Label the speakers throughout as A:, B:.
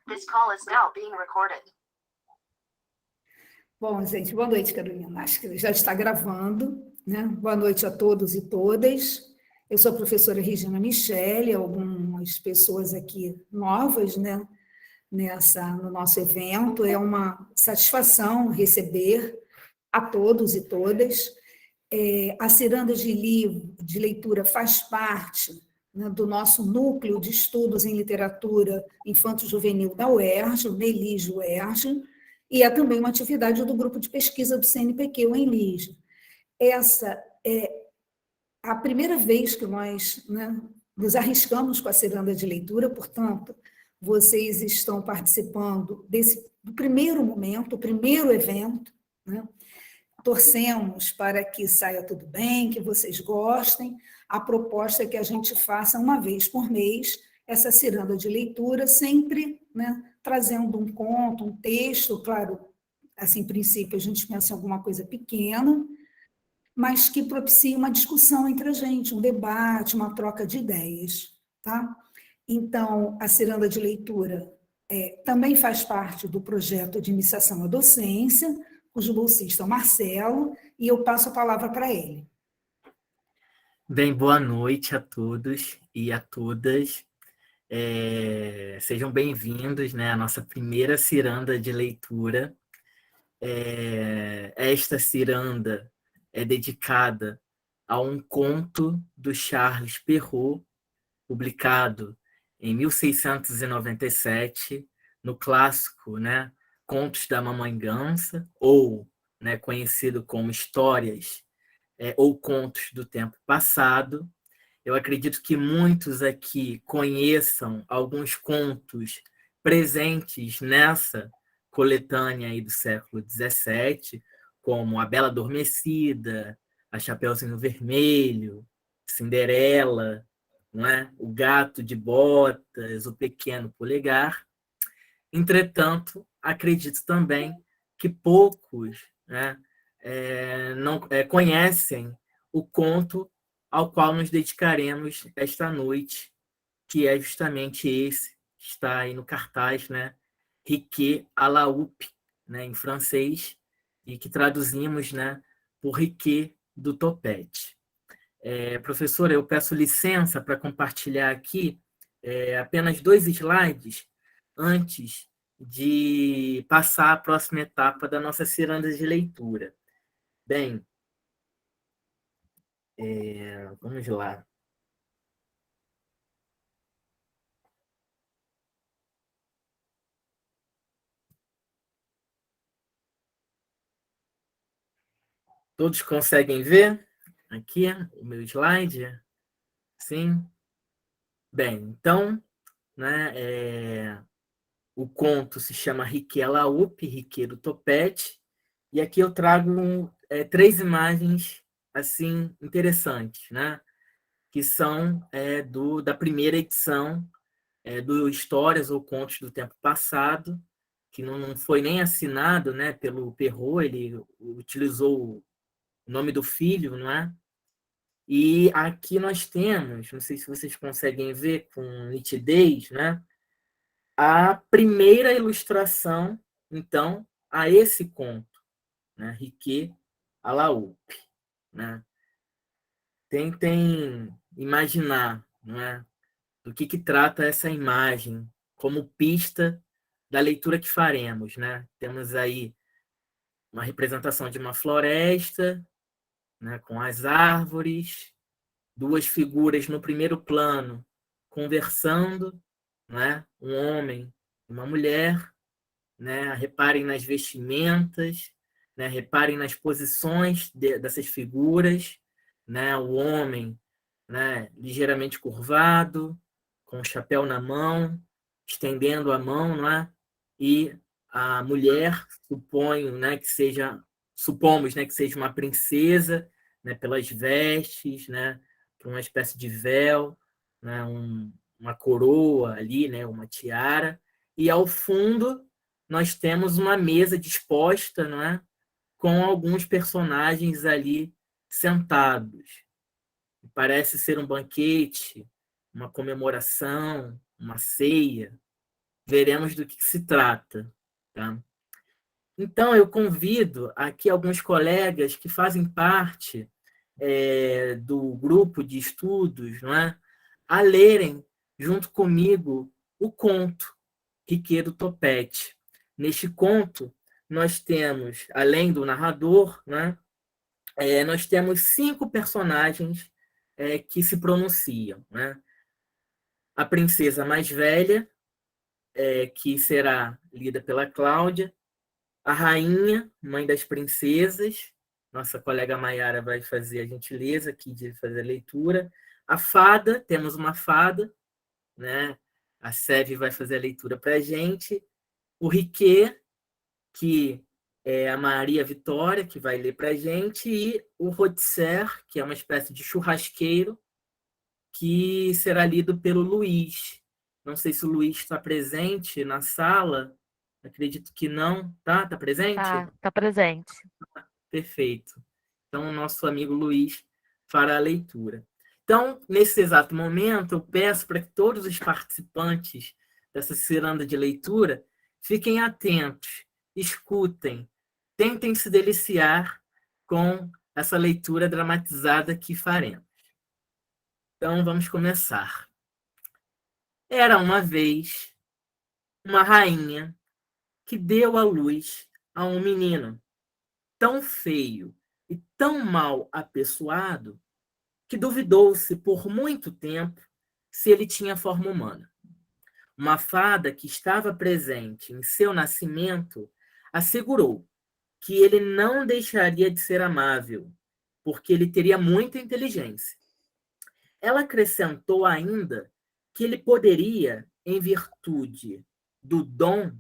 A: This call is now being recorded.
B: Bom, gente, boa noite, Carolina. Acho que já está gravando, né? Boa noite a todos e todas. Eu sou a professora Regina Michele, algumas pessoas aqui novas, né? No nosso evento. É uma satisfação receber a todos e todas. A Ciranda de Leitura faz parte, né, do nosso núcleo de estudos em literatura infanto-juvenil da UERJ, o NELIJ UERJ, e é também uma atividade do grupo de pesquisa do CNPq, o ENLIJ. Essa é a primeira vez que nós, né, nos arriscamos com a Ciranda de Leitura, portanto, vocês estão participando do primeiro momento, o primeiro evento, né? Torcemos para que saia tudo bem, que vocês gostem. A proposta é que a gente faça uma vez por mês essa ciranda de leitura, sempre, né, trazendo um conto, um texto, claro, assim, em princípio, a gente pensa em alguma coisa pequena, mas que propicie uma discussão entre a gente, um debate, uma troca de ideias, tá? Então, a ciranda de leitura também faz parte do projeto de iniciação à docência, cujo bolsista é o Marcelo, e eu passo a palavra para ele.
C: Bem, boa noite a todos e a todas. Sejam bem-vindos, né, à nossa primeira ciranda de leitura. Esta ciranda é dedicada a um conto do Charles Perrault, publicado em 1697, no clássico, né, Contos da Mamãe Gansa, ou, né, conhecido como Histórias ou Contos do Tempo Passado. Eu acredito que muitos aqui conheçam alguns contos presentes nessa coletânea aí do século XVII, como A Bela Adormecida, A Chapeuzinho Vermelho, Cinderela, não é? O Gato de Botas, O Pequeno Polegar. Entretanto, acredito também que poucos, né, não conhecem o conto ao qual nos dedicaremos esta noite, que é justamente esse que está aí no cartaz, né, Riquet à la Houppe, né, em francês, e que traduzimos, né, por Riquet do Topete. Professora, eu peço licença para compartilhar aqui apenas 2 slides antes de passar a próxima etapa da nossa ciranda de leitura. Bem, vamos lá. Todos conseguem ver aqui o meu slide? Sim? Bem, então, né, o conto se chama Riquet à la Houppe, Riquet do Topete, e aqui eu trago 3 imagens assim interessantes, né, que são da primeira edição do Histórias ou Contos do Tempo Passado, que não foi nem assinado, né, pelo Perrault, ele utilizou o nome do filho, não é? E aqui nós temos, não sei se vocês conseguem ver com nitidez, né, a primeira ilustração, então, a esse conto, né, Riquet à la Houppe, né? Tentem imaginar, não é, do que trata essa imagem como pista da leitura que faremos, né? Temos aí uma representação de uma floresta, né, com as árvores, 2 figuras no primeiro plano conversando, né? Um homem e uma mulher, né? Reparem nas vestimentas, né? Reparem nas posições dessas figuras, né? O homem, né, ligeiramente curvado, com o chapéu na mão, estendendo a mão, não é? E a mulher, supomos, né, que seja uma princesa, né, pelas vestes, né, por uma espécie de véu, né, uma coroa ali, né, uma tiara, e ao fundo nós temos uma mesa disposta, não é, com alguns personagens ali sentados. Parece ser um banquete, uma comemoração, uma ceia, veremos do que se trata, tá? Então, eu convido aqui alguns colegas que fazem parte do grupo de estudos, não é? A lerem, junto comigo, o conto Riquet do Topete. Neste conto, nós temos, além do narrador, né, nós temos 5 personagens que se pronunciam. Né? A princesa mais velha, que será lida pela Cláudia, a rainha, mãe das princesas, nossa colega Maiara vai fazer a gentileza aqui de fazer a leitura, a fada, temos uma fada, né? A Seve vai fazer a leitura para a gente, o Riquet, que é a Maria Vitória, que vai ler para a gente, e o Rotser, que é uma espécie de churrasqueiro, que será lido pelo Luiz. Não sei se o Luiz está presente na sala, acredito que não. Tá presente?
D: Tá presente.
C: Perfeito. Então, o nosso amigo Luiz fará a leitura. Então, nesse exato momento, eu peço para que todos os participantes dessa ciranda de leitura fiquem atentos, escutem, tentem se deliciar com essa leitura dramatizada que faremos. Então, vamos começar. Era uma vez uma rainha que deu à luz a um menino tão feio e tão mal apessoado que duvidou-se por muito tempo se ele tinha forma humana. Uma fada que estava presente em seu nascimento assegurou que ele não deixaria de ser amável, porque ele teria muita inteligência. Ela acrescentou ainda que ele poderia, em virtude do dom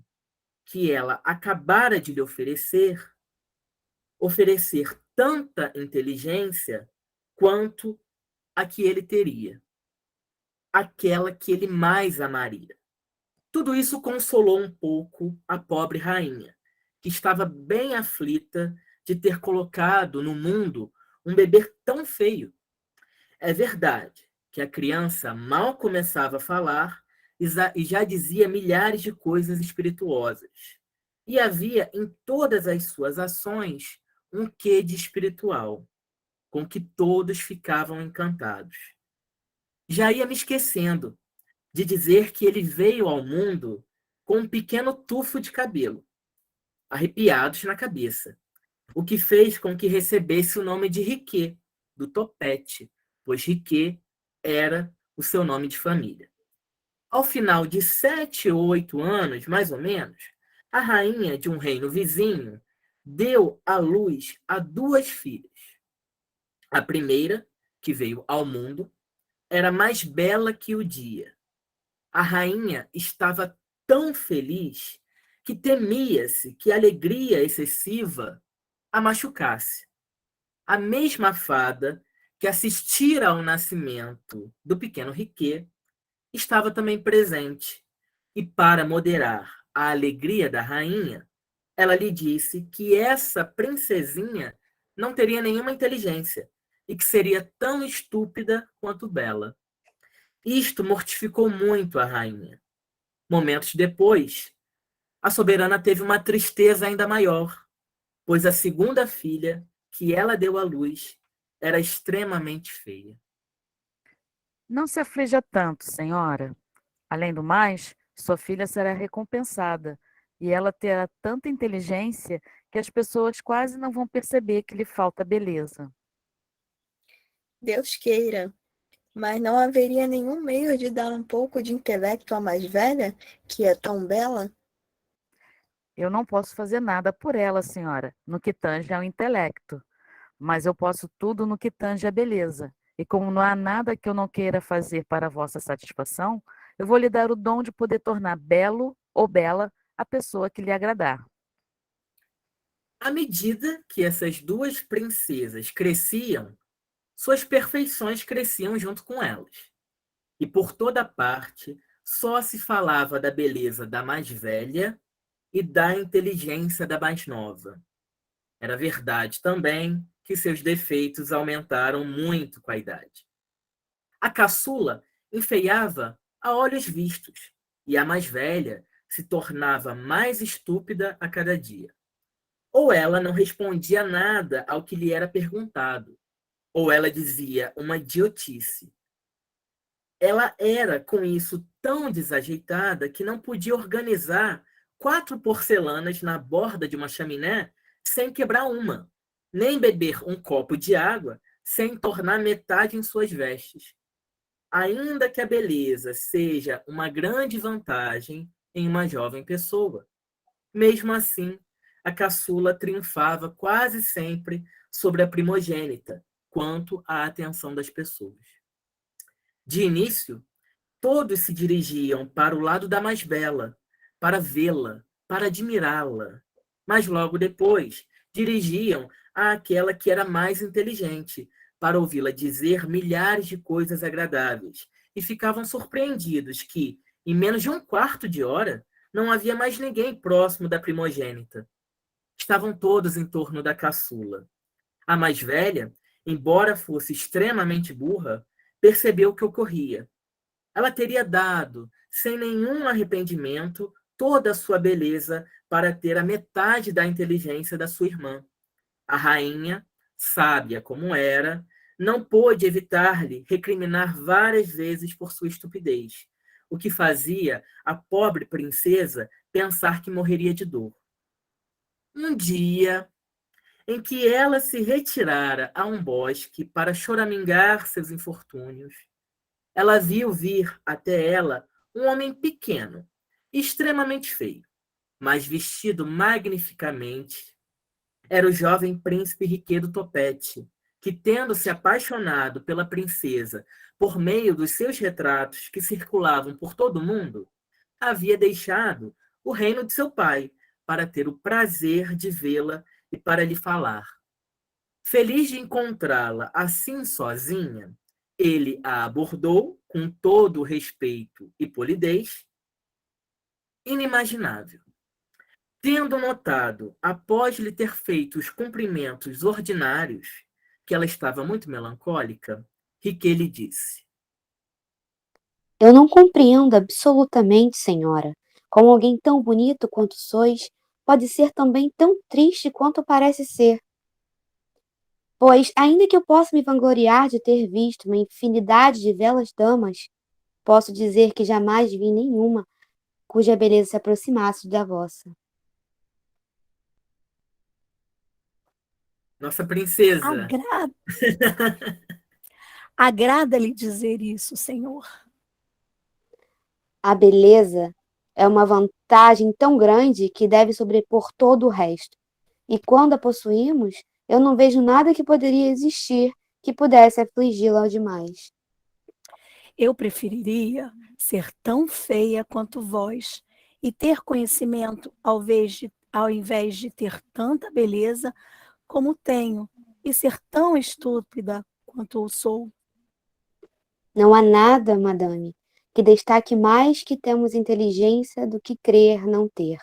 C: que ela acabara de lhe oferecer tanta inteligência quanto a que ele teria, aquela que ele mais amaria. Tudo isso consolou um pouco a pobre rainha, que estava bem aflita de ter colocado no mundo um bebê tão feio. É verdade que a criança mal começava a falar e já dizia milhares de coisas espirituosas. E havia em todas as suas ações um quê de espiritual, com que todos ficavam encantados. Já ia me esquecendo de dizer que ele veio ao mundo com um pequeno tufo de cabelo, arrepiados na cabeça, o que fez com que recebesse o nome de Riquet, do topete, pois Riquet era o seu nome de família. Ao final de 7 ou 8 anos, mais ou menos, a rainha de um reino vizinho deu à luz a 2 filhas. A primeira, que veio ao mundo, era mais bela que o dia. A rainha estava tão feliz que temia-se que a alegria excessiva a machucasse. A mesma fada que assistira ao nascimento do pequeno Riquet estava também presente, e para moderar a alegria da rainha, ela lhe disse que essa princesinha não teria nenhuma inteligência e que seria tão estúpida quanto bela. Isto mortificou muito a rainha. Momentos depois, a soberana teve uma tristeza ainda maior, pois a segunda filha que ela deu à luz era extremamente feia.
D: Não se aflija tanto, senhora. Além do mais, sua filha será recompensada e ela terá tanta inteligência que as pessoas quase não vão perceber que lhe falta beleza.
E: Deus queira, mas não haveria nenhum meio de dar um pouco de intelecto à mais velha, que é tão bela?
D: Eu não posso fazer nada por ela, senhora, no que tange ao intelecto, mas eu posso tudo no que tange à beleza. E como não há nada que eu não queira fazer para a vossa satisfação, eu vou lhe dar o dom de poder tornar belo ou bela a pessoa que lhe agradar.
C: À medida que essas 2 princesas cresciam, suas perfeições cresciam junto com elas. E por toda parte só se falava da beleza da mais velha e da inteligência da mais nova. Era verdade também que seus defeitos aumentaram muito com a idade. A caçula enfeiava a olhos vistos, e a mais velha se tornava mais estúpida a cada dia. Ou ela não respondia nada ao que lhe era perguntado, ou ela dizia uma idiotice. Ela era, com isso, tão desajeitada que não podia organizar 4 porcelanas na borda de uma chaminé sem quebrar uma, nem beber um copo de água sem tornar metade em suas vestes. Ainda que a beleza seja uma grande vantagem em uma jovem pessoa, mesmo assim, a caçula triunfava quase sempre sobre a primogênita quanto à atenção das pessoas. De início, todos se dirigiam para o lado da mais bela, para vê-la, para admirá-la. Mas logo depois, dirigiam àquela que era mais inteligente, para ouvi-la dizer milhares de coisas agradáveis, e ficavam surpreendidos que, em menos de um quarto de hora, não havia mais ninguém próximo da primogênita. Estavam todos em torno da caçula. A mais velha, embora fosse extremamente burra, percebeu o que ocorria. Ela teria dado, sem nenhum arrependimento, toda a sua beleza para ter a metade da inteligência da sua irmã. A rainha, sábia como era, não pôde evitar-lhe recriminar várias vezes por sua estupidez, o que fazia a pobre princesa pensar que morreria de dor. Um dia, em que ela se retirara a um bosque para choramingar seus infortúnios, ela viu vir até ela um homem pequeno, extremamente feio, mas vestido magnificamente. Era o jovem príncipe Riquedo Topete, que, tendo se apaixonado pela princesa por meio dos seus retratos que circulavam por todo o mundo, havia deixado o reino de seu pai para ter o prazer de vê-la e para lhe falar. Feliz de encontrá-la assim sozinha, ele a abordou com todo o respeito e polidez inimaginável. Tendo notado, após lhe ter feito os cumprimentos ordinários, que ela estava muito melancólica, Riquet lhe disse:
F: Eu não compreendo absolutamente, senhora, como alguém tão bonito quanto sois pode ser também tão triste quanto parece ser. Pois, ainda que eu possa me vangloriar de ter visto uma infinidade de belas damas, posso dizer que jamais vi nenhuma cuja beleza se aproximasse da vossa.
C: Nossa princesa,
G: Agrada, agrada-lhe dizer isso, Senhor.
F: A beleza é uma vantagem tão grande que deve sobrepor todo o resto. E quando a possuímos, eu não vejo nada que poderia existir que pudesse afligi-la demais.
G: Eu preferiria ser tão feia quanto vós e ter conhecimento ao invés de ter tanta beleza como tenho e ser tão estúpida quanto eu sou.
F: Não há nada, madame, que destaque mais que temos inteligência do que crer não ter.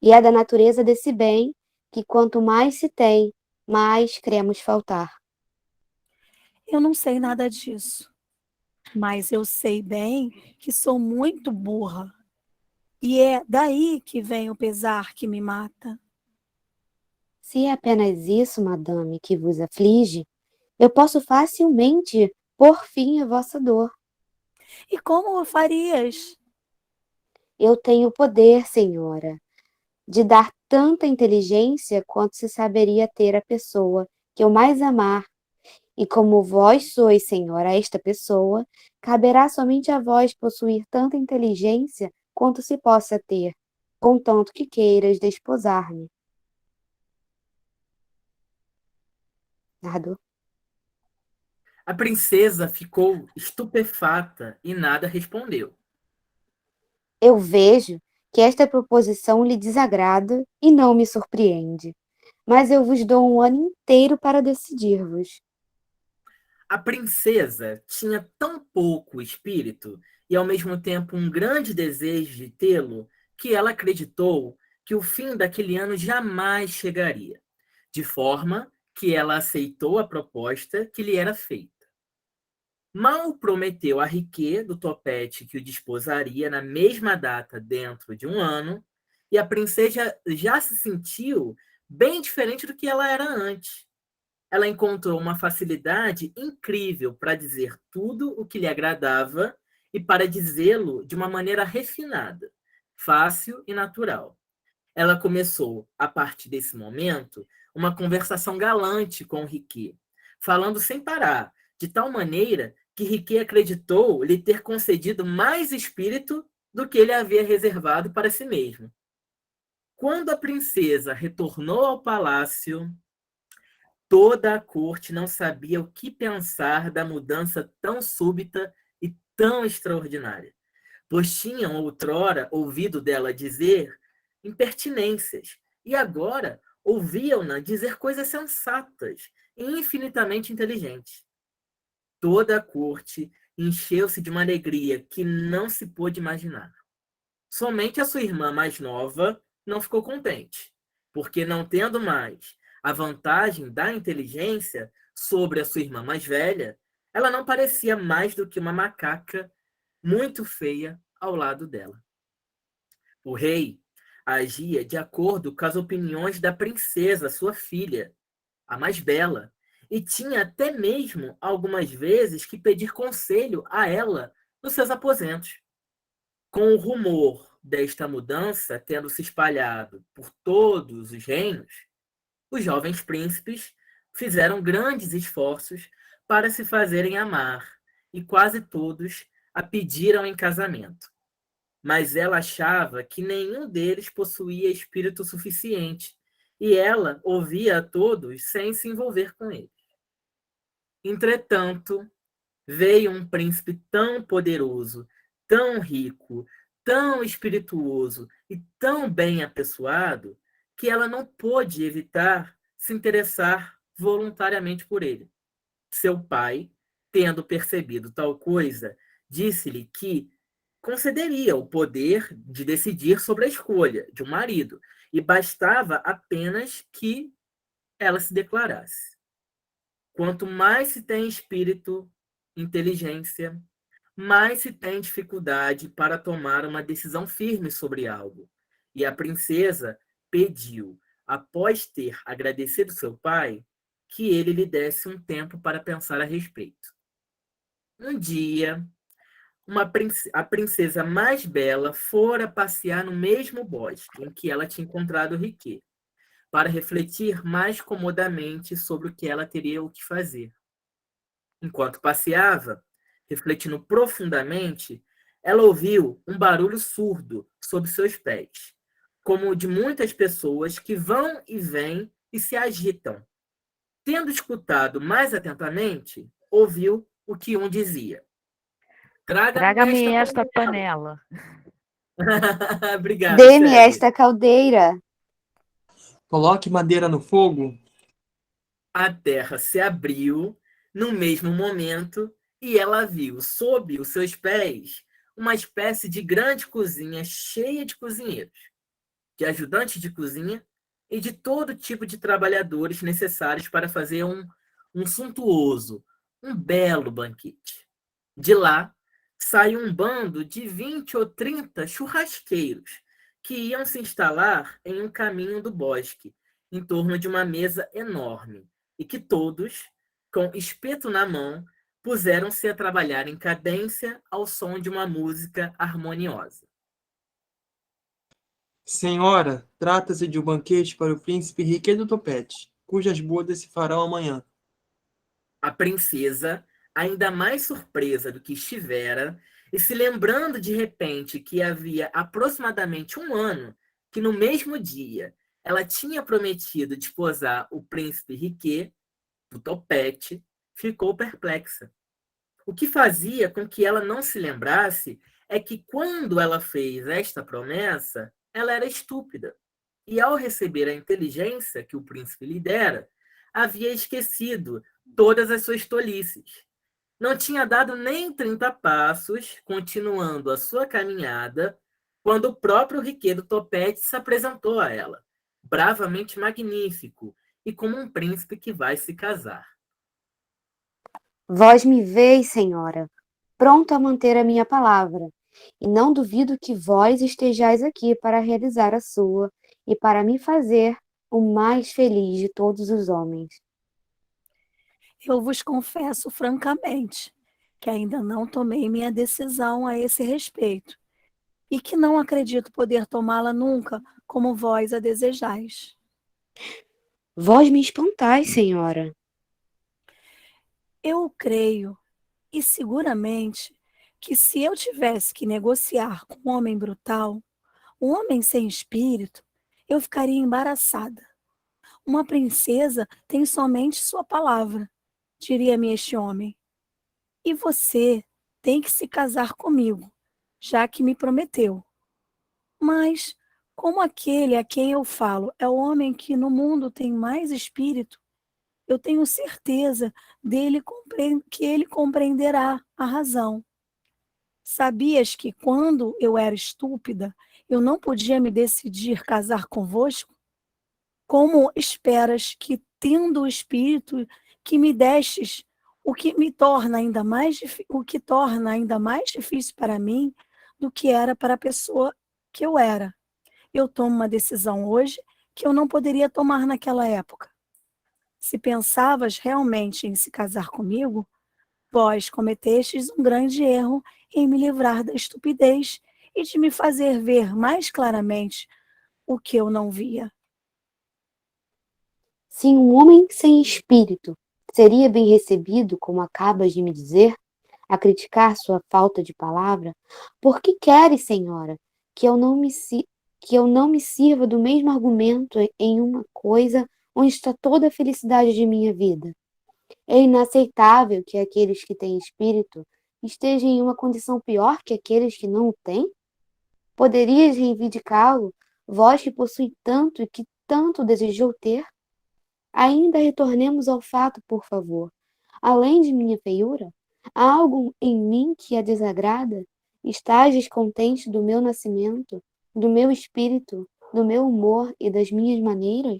F: E é da natureza desse bem que quanto mais se tem, mais cremos faltar.
G: Eu não sei nada disso, mas eu sei bem que sou muito burra. E é daí que vem o pesar que me mata.
F: Se é apenas isso, madame, que vos aflige, eu posso facilmente pôr fim à vossa dor.
G: E como o farias?
F: Eu tenho o poder, senhora, de dar tanta inteligência quanto se saberia ter a pessoa que eu mais amar. E como vós sois, senhora, esta pessoa, caberá somente a vós possuir tanta inteligência quanto se possa ter, contanto que queiras desposar-me. Narrador.
C: a princesa ficou estupefata e nada respondeu.
F: Eu vejo que esta proposição lhe desagrada e não me surpreende, mas eu vos dou um ano inteiro para decidir-vos.
C: A princesa tinha tão pouco espírito e, ao mesmo tempo, um grande desejo de tê-lo, que ela acreditou que o fim daquele ano jamais chegaria, de forma que ela aceitou a proposta que lhe era feita. Mal prometeu a Riquet do topete que o desposaria na mesma data dentro de um ano, e a princesa já se sentiu bem diferente do que ela era antes. Ela encontrou uma facilidade incrível para dizer tudo o que lhe agradava e para dizê-lo de uma maneira refinada, fácil e natural. Ela começou, a partir desse momento, uma conversação galante com Riquet, falando sem parar, de tal maneira que Riquet acreditou lhe ter concedido mais espírito do que ele havia reservado para si mesmo. Quando a princesa retornou ao palácio, toda a corte não sabia o que pensar da mudança tão súbita e tão extraordinária, pois tinham outrora ouvido dela dizer impertinências, e agora ouviam-na dizer coisas sensatas e infinitamente inteligentes. Toda a corte encheu-se de uma alegria que não se pôde imaginar. Somente a sua irmã mais nova não ficou contente, porque não tendo mais a vantagem da inteligência sobre a sua irmã mais velha, ela não parecia mais do que uma macaca muito feia ao lado dela. O rei agia de acordo com as opiniões da princesa, sua filha, a mais bela, e tinha até mesmo algumas vezes que pedir conselho a ela nos seus aposentos. Com o rumor desta mudança tendo se espalhado por todos os reinos, os jovens príncipes fizeram grandes esforços para se fazerem amar, e quase todos a pediram em casamento. Mas ela achava que nenhum deles possuía espírito suficiente, e ela ouvia a todos sem se envolver com eles. Entretanto, veio um príncipe tão poderoso, tão rico, tão espirituoso e tão bem apessoado, que ela não pôde evitar se interessar voluntariamente por ele. Seu pai, tendo percebido tal coisa, disse-lhe que concederia o poder de decidir sobre a escolha de um marido, e bastava apenas que ela se declarasse. Quanto mais se tem espírito, inteligência, mais se tem dificuldade para tomar uma decisão firme sobre algo. E a princesa pediu, após ter agradecido seu pai, que ele lhe desse um tempo para pensar a respeito. Um dia, a princesa mais bela fora passear no mesmo bosque em que ela tinha encontrado Riquet, para refletir mais comodamente sobre o que ela teria o que fazer. Enquanto passeava, refletindo profundamente, ela ouviu um barulho surdo sob seus pés, como o de muitas pessoas que vão e vêm e se agitam. Tendo escutado mais atentamente, ouviu o que um dizia:
D: Traga-me esta panela.
C: Obrigado,
F: Dê-me
C: Sérgio.
F: esta caldeira.
H: Coloque madeira no fogo.
C: A terra se abriu no mesmo momento e ela viu, sob os seus pés, uma espécie de grande cozinha cheia de cozinheiros, de ajudantes de cozinha e de todo tipo de trabalhadores necessários para fazer um suntuoso, um belo banquete. De lá, saiu um bando de 20 ou 30 churrasqueiros que iam se instalar em um caminho do bosque, em torno de uma mesa enorme, e que todos, com espeto na mão, puseram-se a trabalhar em cadência ao som de uma música harmoniosa.
H: Senhora, trata-se de um banquete para o príncipe Riquet do Topete, cujas bodas se farão amanhã.
C: A princesa, ainda mais surpresa do que estivera, e se lembrando de repente que havia aproximadamente um ano que no mesmo dia ela tinha prometido desposar o príncipe Riquet do Topete, ficou perplexa. O que fazia com que ela não se lembrasse é que quando ela fez esta promessa, ela era estúpida. E ao receber a inteligência que o príncipe lhe dera, havia esquecido todas as suas tolices. Não tinha dado nem 30 passos, continuando a sua caminhada, quando o próprio Riquet do Topete se apresentou a ela, bravamente magnífico e como um príncipe que vai se casar.
F: Vós me veis, senhora, pronto a manter a minha palavra, e não duvido que vós estejais aqui para realizar a sua e para me fazer o mais feliz de todos os homens.
G: Eu vos confesso francamente que ainda não tomei minha decisão a esse respeito e que não acredito poder tomá-la nunca como vós a desejais.
F: Vós me espantais, senhora.
G: Eu creio, e seguramente, que se eu tivesse que negociar com um homem brutal, um homem sem espírito, eu ficaria embaraçada. Uma princesa tem somente sua palavra, diria-me este homem. E você tem que se casar comigo, já que me prometeu. Mas, como aquele a quem eu falo é o homem que no mundo tem mais espírito, eu tenho certeza que ele compreenderá a razão. Sabias que quando eu era estúpida, eu não podia me decidir casar convosco? Como esperas que, tendo o espírito que me destes, o que torna ainda mais difícil para mim do que era para a pessoa que eu era? Eu tomo uma decisão hoje que eu não poderia tomar naquela época. Se pensavas realmente em se casar comigo, vós cometestes um grande erro em me livrar da estupidez e de me fazer ver mais claramente o que eu não via.
F: Se um homem sem espírito seria bem recebido, como acabas de me dizer, a criticar sua falta de palavra, por que queres, senhora, que eu não me sirva do mesmo argumento em uma coisa onde está toda a felicidade de minha vida? É inaceitável que aqueles que têm espírito estejam em uma condição pior que aqueles que não o têm? Poderias reivindicá-lo, vós que possui tanto e que tanto desejou ter? Ainda retornemos ao fato, por favor. Além de minha feiura, há algo em mim que a desagrada? Estás descontente do meu nascimento, do meu espírito, do meu humor e das minhas maneiras?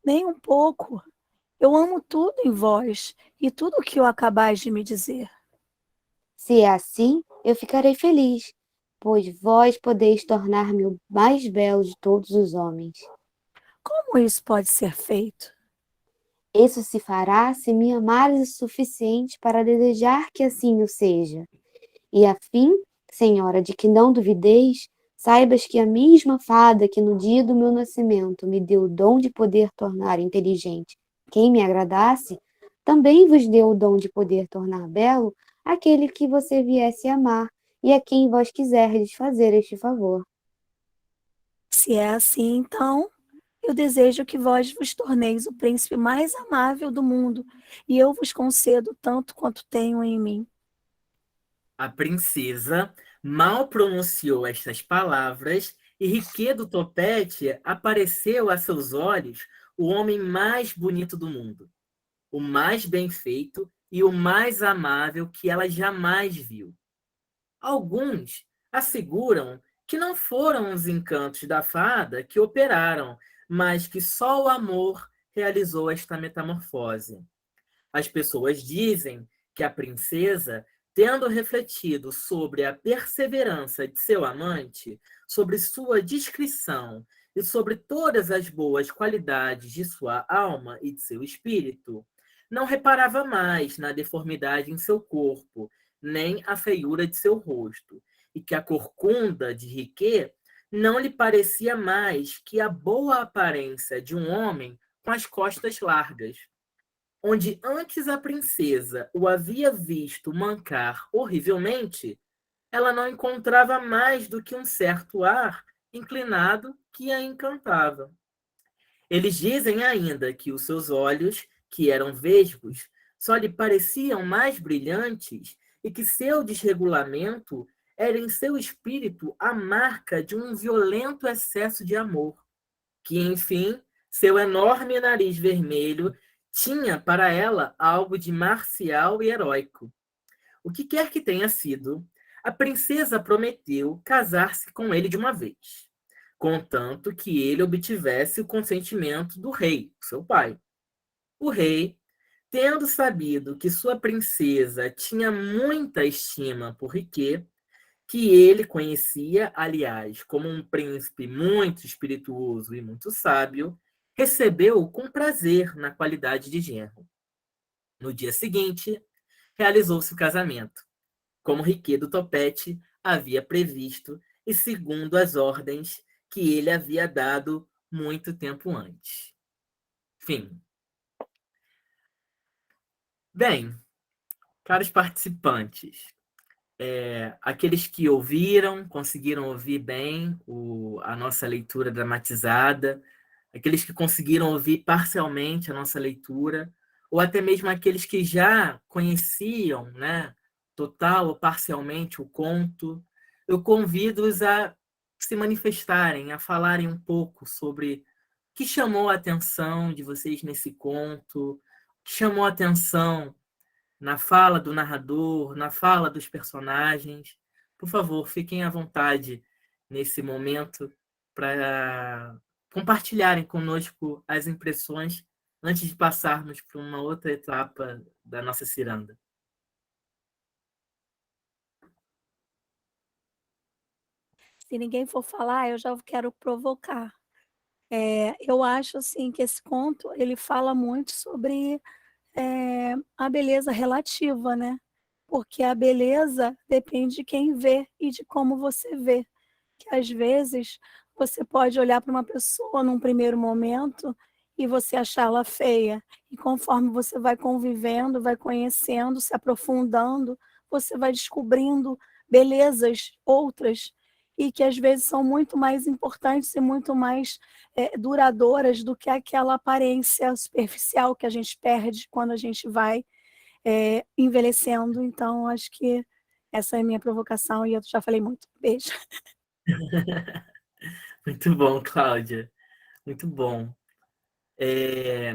G: Nem um pouco. Eu amo tudo em vós e tudo o que eu acabais de me dizer.
F: Se é assim, eu ficarei feliz, pois vós podeis tornar-me o mais belo de todos os homens.
G: Como isso pode ser feito?
F: Isso se fará se me amares o suficiente para desejar que assim o seja. E a fim, senhora, de que não duvideis, saibas que a mesma fada que no dia do meu nascimento me deu o dom de poder tornar inteligente quem me agradasse, também vos deu o dom de poder tornar belo aquele que você viesse a amar e a quem vós quiserdes fazer este favor.
G: Se é assim, então, eu desejo que vós vos torneis o príncipe mais amável do mundo, e eu vos concedo tanto quanto tenho em mim.
C: A princesa mal pronunciou estas palavras e Riquet do Topete apareceu a seus olhos o homem mais bonito do mundo, o mais bem feito e o mais amável que ela jamais viu. Alguns asseguram que não foram os encantos da fada que operaram, mas que só o amor realizou esta metamorfose. As pessoas dizem que a princesa, tendo refletido sobre a perseverança de seu amante, sobre sua discrição e sobre todas as boas qualidades de sua alma e de seu espírito, não reparava mais na deformidade em seu corpo, nem a feiura de seu rosto, e que a corcunda de Riquet não lhe parecia mais que a boa aparência de um homem com as costas largas. Onde antes a princesa o havia visto mancar horrivelmente, ela não encontrava mais do que um certo ar inclinado que a encantava. Eles dizem ainda que os seus olhos, que eram vesgos, só lhe pareciam mais brilhantes e que seu desregulamento era em seu espírito a marca de um violento excesso de amor, que, enfim, seu enorme nariz vermelho tinha para ela algo de marcial e heróico. O que quer que tenha sido, a princesa prometeu casar-se com ele de uma vez, contanto que ele obtivesse o consentimento do rei, seu pai. O rei, Tendo sabido que sua princesa tinha muita estima por Riquet, que ele conhecia, aliás, como um príncipe muito espirituoso e muito sábio, recebeu-o com prazer na qualidade de genro. No dia seguinte, realizou-se o casamento, como Riquet do Topete havia previsto e segundo as ordens que ele havia dado muito tempo antes. Fim. Bem, caros participantes, aqueles que ouviram, conseguiram ouvir bem a nossa leitura dramatizada, aqueles que conseguiram ouvir parcialmente a nossa leitura, ou até mesmo aqueles que já conheciam, né, total ou parcialmente o conto, eu convido-os a se manifestarem, a falarem um pouco sobre o que chamou a atenção de vocês nesse conto, o que chamou a atenção na fala do narrador, na fala dos personagens. Por favor, fiquem à vontade nesse momento para compartilharem conosco as impressões antes de passarmos para uma outra etapa da nossa ciranda.
G: Se ninguém for falar, eu já quero provocar. Eu acho assim que esse conto ele fala muito sobre a beleza relativa, né? Porque a beleza depende de quem vê e de como você vê. Que às vezes você pode olhar para uma pessoa num primeiro momento e você achá-la feia. E conforme você vai convivendo, vai conhecendo, se aprofundando, você vai descobrindo belezas outras e que às vezes são muito mais importantes e muito mais duradouras do que aquela aparência superficial que a gente perde quando a gente vai envelhecendo. Então, acho que essa é a minha provocação e eu já falei muito. Beijo.
C: Muito bom, Cláudia. Muito bom.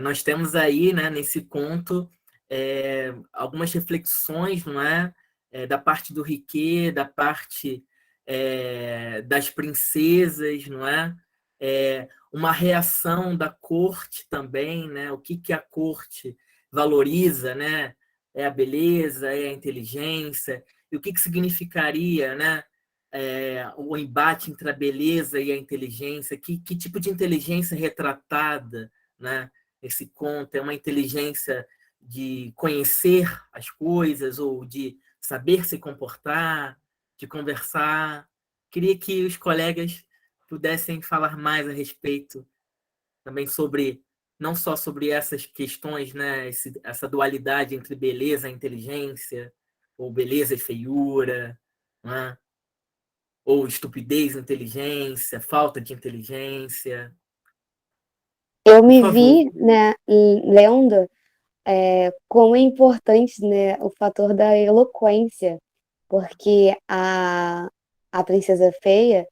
C: Nós temos aí, né, nesse conto, algumas reflexões, não é? Da parte do Riquet, da parte das princesas, não é? Uma reação da corte também, né? O que a corte valoriza, né? É a beleza, é a inteligência, e o que significaria, né? O embate entre a beleza e a inteligência, que tipo de inteligência retratada, né? Esse conto é uma inteligência de conhecer as coisas ou de saber se comportar, de conversar. Queria que os colegas pudessem falar mais a respeito também sobre, não só sobre essas questões, né? Essa dualidade entre beleza e inteligência, ou beleza e feiura, né? Ou estupidez e inteligência, falta de inteligência.
F: Eu
C: Por
F: me
C: favor.
F: vi, né, lendo como é importante, né, o fator da eloquência, porque a Princesa Feia,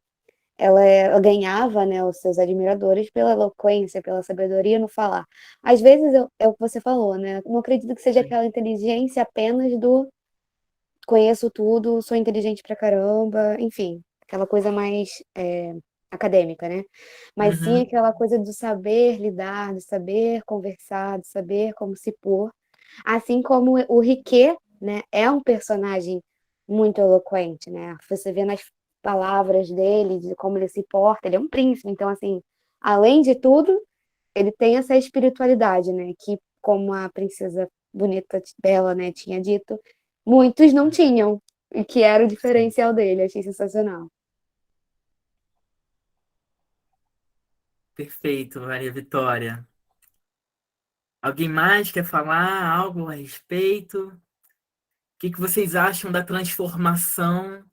F: ela ganhava, né, os seus admiradores pela eloquência, pela sabedoria no falar. Às vezes, é o que você falou, né, não acredito que seja aquela inteligência apenas do conheço tudo, sou inteligente pra caramba, enfim, aquela coisa mais acadêmica, né? Mas sim
C: Uhum.
F: aquela coisa do saber lidar, do saber conversar, do saber como se pôr. Assim como o Riquet, né, é um personagem muito eloquente, né? Você vê nas palavras dele, de como ele se porta, ele é um príncipe, então assim, além de tudo, ele tem essa espiritualidade, né, que como a princesa bonita dela, né, tinha dito, muitos não tinham, e que era o
C: Sim.
F: diferencial dele, achei sensacional.
C: Perfeito, Maria Vitória. Alguém mais quer falar algo a respeito? O que vocês acham da transformação?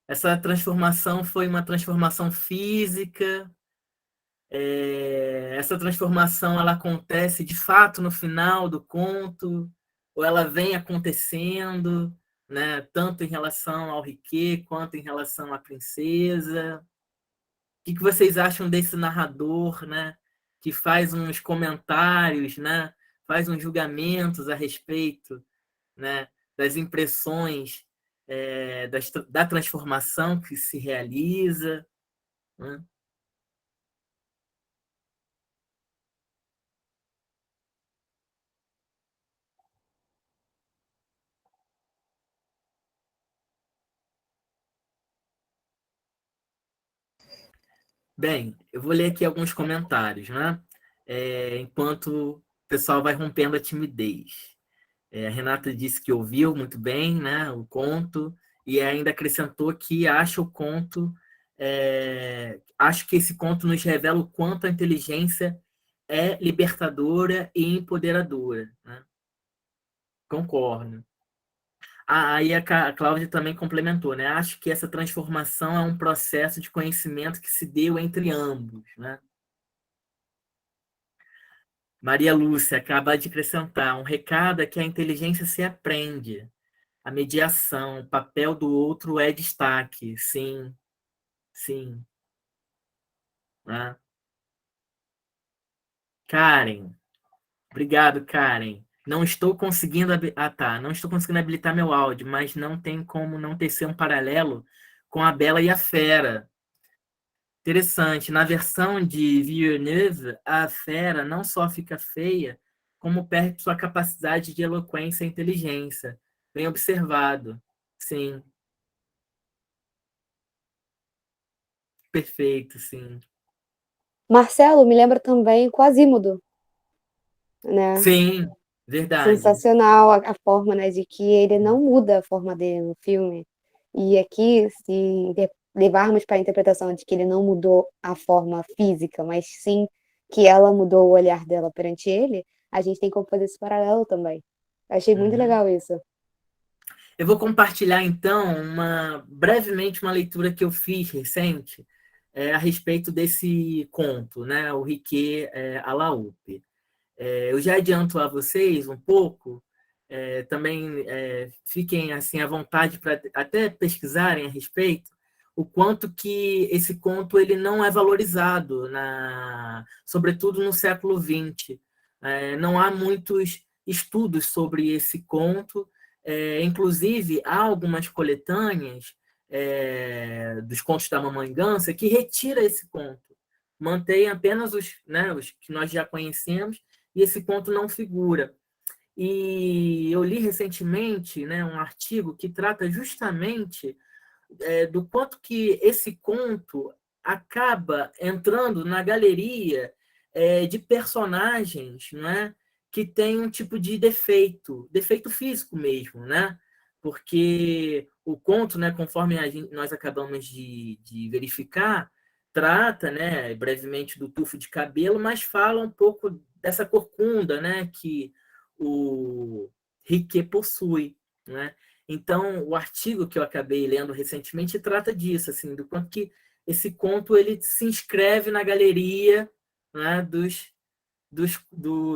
C: Essa transformação foi uma transformação física? Essa transformação ela acontece de fato no final do conto? Ou ela vem acontecendo, né, tanto em relação ao Riquet quanto em relação à princesa? O que vocês acham desse narrador, né, que faz uns comentários, né, faz uns julgamentos a respeito, né, das impressões, da transformação que se realiza, né? Bem, eu vou ler aqui alguns comentários, né? Enquanto o pessoal vai rompendo a timidez. A Renata disse que ouviu muito bem, né, o conto, e ainda acrescentou que acha o conto, acho que esse conto nos revela o quanto a inteligência é libertadora e empoderadora, né? Concordo. Aí a Cláudia também complementou, né? Acho que essa transformação é um processo de conhecimento que se deu entre ambos, né? Maria Lúcia acaba de acrescentar, um recado é que a inteligência se aprende. A mediação, o papel do outro é destaque. Sim, sim. Né? Karen, obrigado, Karen. Não estou conseguindo. Tá. Não estou conseguindo habilitar meu áudio, mas não tem como não tecer um paralelo com a Bela e a Fera. Interessante. Na versão de Villeneuve, a Fera não só fica feia, como perde sua capacidade de eloquência e inteligência. Bem observado. Sim, perfeito, sim.
F: Marcelo me lembra também Quasimodo, né?
C: Sim, verdade.
F: Sensacional a forma, né, de que ele não muda a forma dele no filme. E aqui, se levarmos para a interpretação de que ele não mudou a forma física, mas sim que ela mudou o olhar dela perante ele, a gente tem como fazer esse paralelo também. Achei muito
C: Uhum.
F: legal isso.
C: Eu vou compartilhar, então, brevemente uma leitura que eu fiz recente a respeito desse conto, né? O Riquet à la Houppe. Eu já adianto a vocês um pouco, também fiquem assim à vontade para até pesquisarem a respeito, o quanto que esse conto ele não é valorizado, sobretudo no século XX. Não há muitos estudos sobre esse conto, inclusive há algumas coletâneas dos contos da Mamãe Gansa que retira esse conto, mantém apenas os que nós já conhecemos, e esse conto não figura. E eu li recentemente, né, um artigo que trata justamente do quanto que esse conto acaba entrando na galeria de personagens, né, que tem um tipo de defeito físico mesmo, né? Porque o conto, né, conforme nós acabamos de verificar, trata, né, brevemente do tufo de cabelo, mas fala um pouco dessa corcunda, né, que o Riquet possui, né? Então, o artigo que eu acabei lendo recentemente trata disso, assim, do quanto que esse conto ele se inscreve na galeria, né,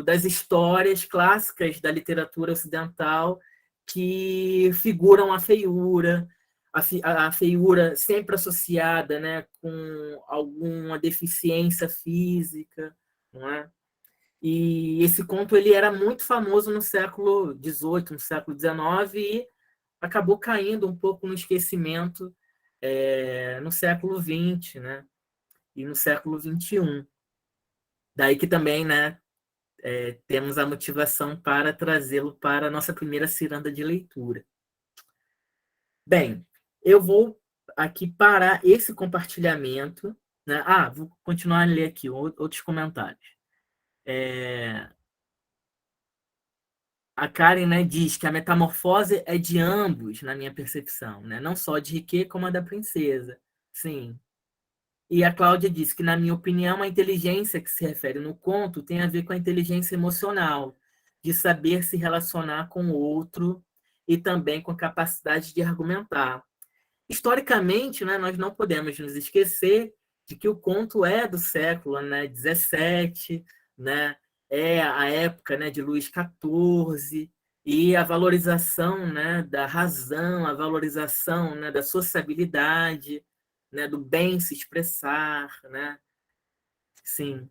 C: das histórias clássicas da literatura ocidental que figuram a feiura, a feiura sempre associada, né, com alguma deficiência física, não é? E esse conto ele era muito famoso no século XVIII, no século XIX, e acabou caindo um pouco no esquecimento no século XX, né? E no século XXI. Daí que também, né, temos a motivação para trazê-lo para a nossa primeira ciranda de leitura. Bem, eu vou aqui parar esse compartilhamento, né? Vou continuar a ler aqui outros comentários. A Karen, né, diz que a metamorfose é de ambos, na minha percepção, né? Não só de Riquet como a da princesa. Sim. E a Cláudia disse que, na minha opinião, a inteligência que se refere no conto tem a ver com a inteligência emocional, de saber se relacionar com o outro e também com a capacidade de argumentar. Historicamente, né, nós não podemos nos esquecer de que o conto é do século, né, 17, né, é a época, né, de Luís XIV, e a valorização, né, da razão, a valorização, né, da sociabilidade, né, do bem se expressar, né? Sim.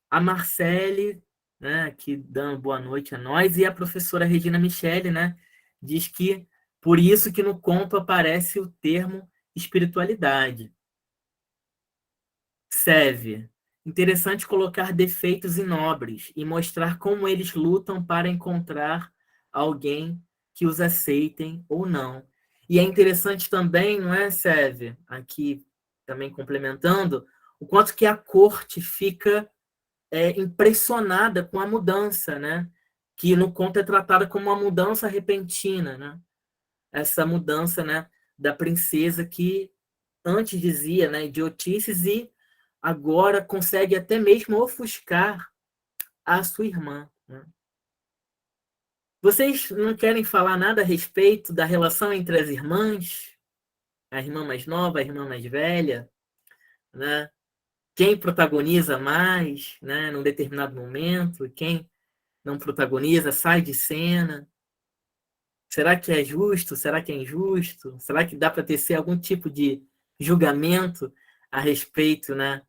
C: A Marcele, né, aqui dando boa noite a nós, e a professora Regina Michele, né, diz que por isso que no conto aparece o termo espiritualidade. Seve, interessante colocar defeitos em nobres e mostrar como eles lutam para encontrar alguém que os aceitem ou não. E é interessante também, não é, Seve, aqui também complementando, o quanto que a corte fica impressionada com a mudança, né? Que no conto é tratada como uma mudança repentina, né? Essa mudança, né, da princesa que antes dizia, né, idiotices e agora consegue até mesmo ofuscar a sua irmã, né? Vocês não querem falar nada a respeito da relação entre as irmãs? A irmã mais nova, a irmã mais velha, né? Quem protagoniza mais, né, num determinado momento, quem não protagoniza, sai de cena. Será que é justo? Será que é injusto? Será que dá para tecer algum tipo de julgamento a respeito, né,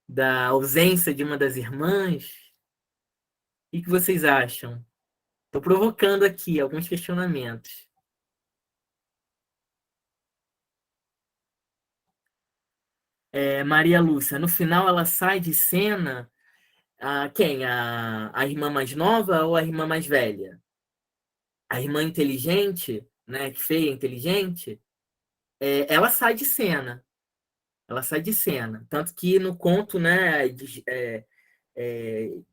C: da ausência de uma das irmãs? O que vocês acham? Estou provocando aqui alguns questionamentos. Maria Lúcia, no final ela sai de cena, quem? A irmã mais nova ou a irmã mais velha? A irmã inteligente, né, que feia, inteligente, ela sai de cena. Ela sai de cena. Tanto que no conto, né,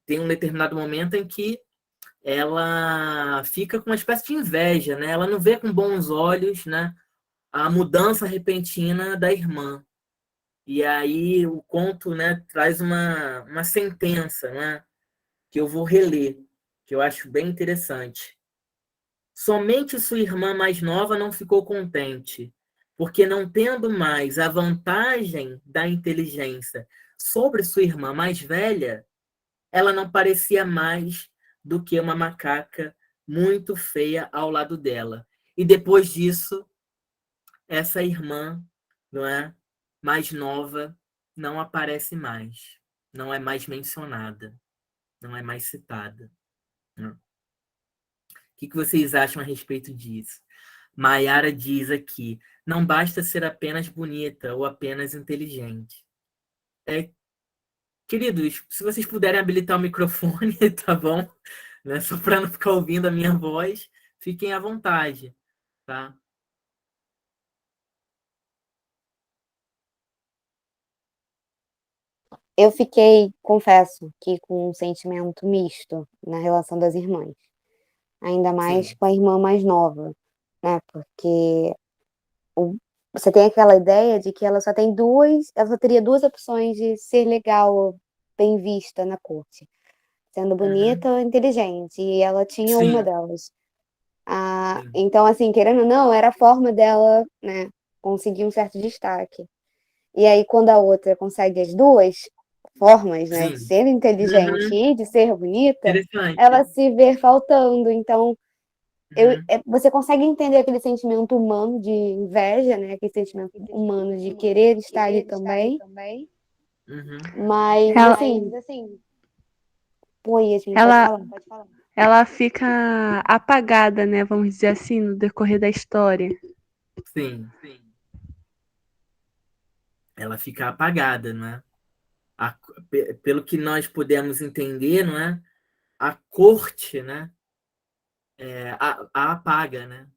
C: tem um determinado momento em que ela fica com uma espécie de inveja, né? Ela não vê com bons olhos, né, a mudança repentina da irmã. E aí o conto, né, traz uma sentença, né, que eu vou reler, que eu acho bem interessante. Somente sua irmã mais nova não ficou contente, porque não tendo mais a vantagem da inteligência sobre sua irmã mais velha, ela não parecia mais do que uma macaca muito feia ao lado dela. E depois disso, essa irmã, não é, mais nova não aparece mais, não é mais mencionada, não é mais citada. Não. O que vocês acham a respeito disso? Maiara diz aqui, não basta ser apenas bonita ou apenas inteligente. Queridos, se vocês puderem habilitar o microfone, tá bom? Né? Só para não ficar ouvindo a minha voz, fiquem à vontade, tá?
F: Eu fiquei, confesso, que com um sentimento misto na relação das irmãs. Ainda mais
C: Sim.
F: com a irmã mais nova, né? Porque você tem aquela ideia de que ela só teria duas opções de ser legal, bem vista na corte, sendo bonita ou inteligente, e ela tinha uma
C: Sim.
F: delas.
C: Sim.
F: Então, assim, querendo ou não, era a forma dela, né, conseguir um certo destaque. E aí, quando a outra consegue as duas formas, né, de
C: Sim.
F: ser inteligente e de ser bonita,
C: Interessante.
F: ela se vê faltando. Então,
C: Uhum.
F: você consegue entender aquele sentimento humano de inveja, né? Aquele sentimento humano de querer estar ali também.
C: Uhum.
F: Mas,
I: Ela-
F: assim. Oi, Yasmin,
I: Ela-
F: pode falar.
I: Ela fica apagada, né? Vamos dizer assim, no decorrer da história.
C: Sim. Ela fica apagada, não é? Pelo que nós podemos entender, não é? A corte, né? A apaga, né?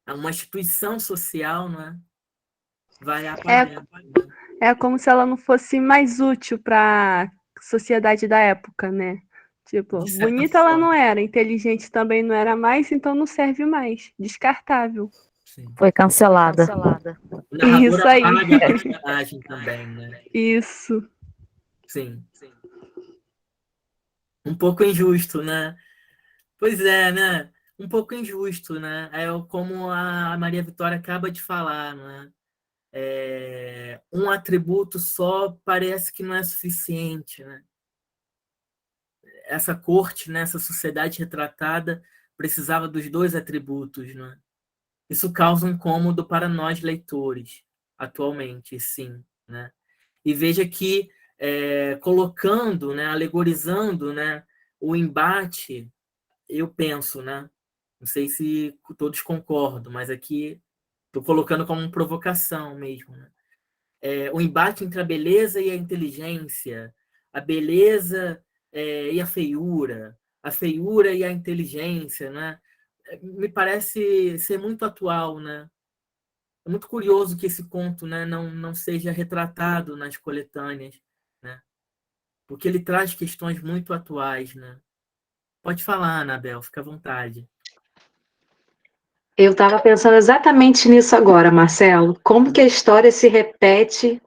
C: Uma instituição social, não é? Vai apagando.
I: É como se ela não fosse mais útil para a sociedade da época, né? Tipo,
C: De certa
I: bonita ela
C: forma.
I: não era, inteligente também não era mais, então não serve mais. Descartável.
C: Sim.
D: Foi cancelada.
C: O narrador
I: Isso aí.
C: apaga a personagem também, né?
I: Isso.
C: Sim. Um pouco injusto, né? Pois é, né? Um pouco injusto, né? Como a Maria Vitória acaba de falar, né? Um atributo só parece que não é suficiente, né? Essa corte, né? Essa sociedade retratada precisava dos dois atributos, né? Isso causa um incômodo para nós leitores, atualmente, sim, né? E veja que colocando, né, alegorizando, né, o embate, eu penso, né? Não sei se todos concordam, mas aqui estou colocando como uma provocação mesmo, né? O embate entre a beleza e a inteligência, a beleza e a feiura e a inteligência, né? Me parece ser muito atual, né? é muito curioso que esse conto, né, não seja retratado nas coletâneas, né? Porque ele traz questões muito atuais, né? Pode falar, Anabel, fica à vontade.
J: Eu estava pensando exatamente nisso agora, Marcelo. Como que a história se repete?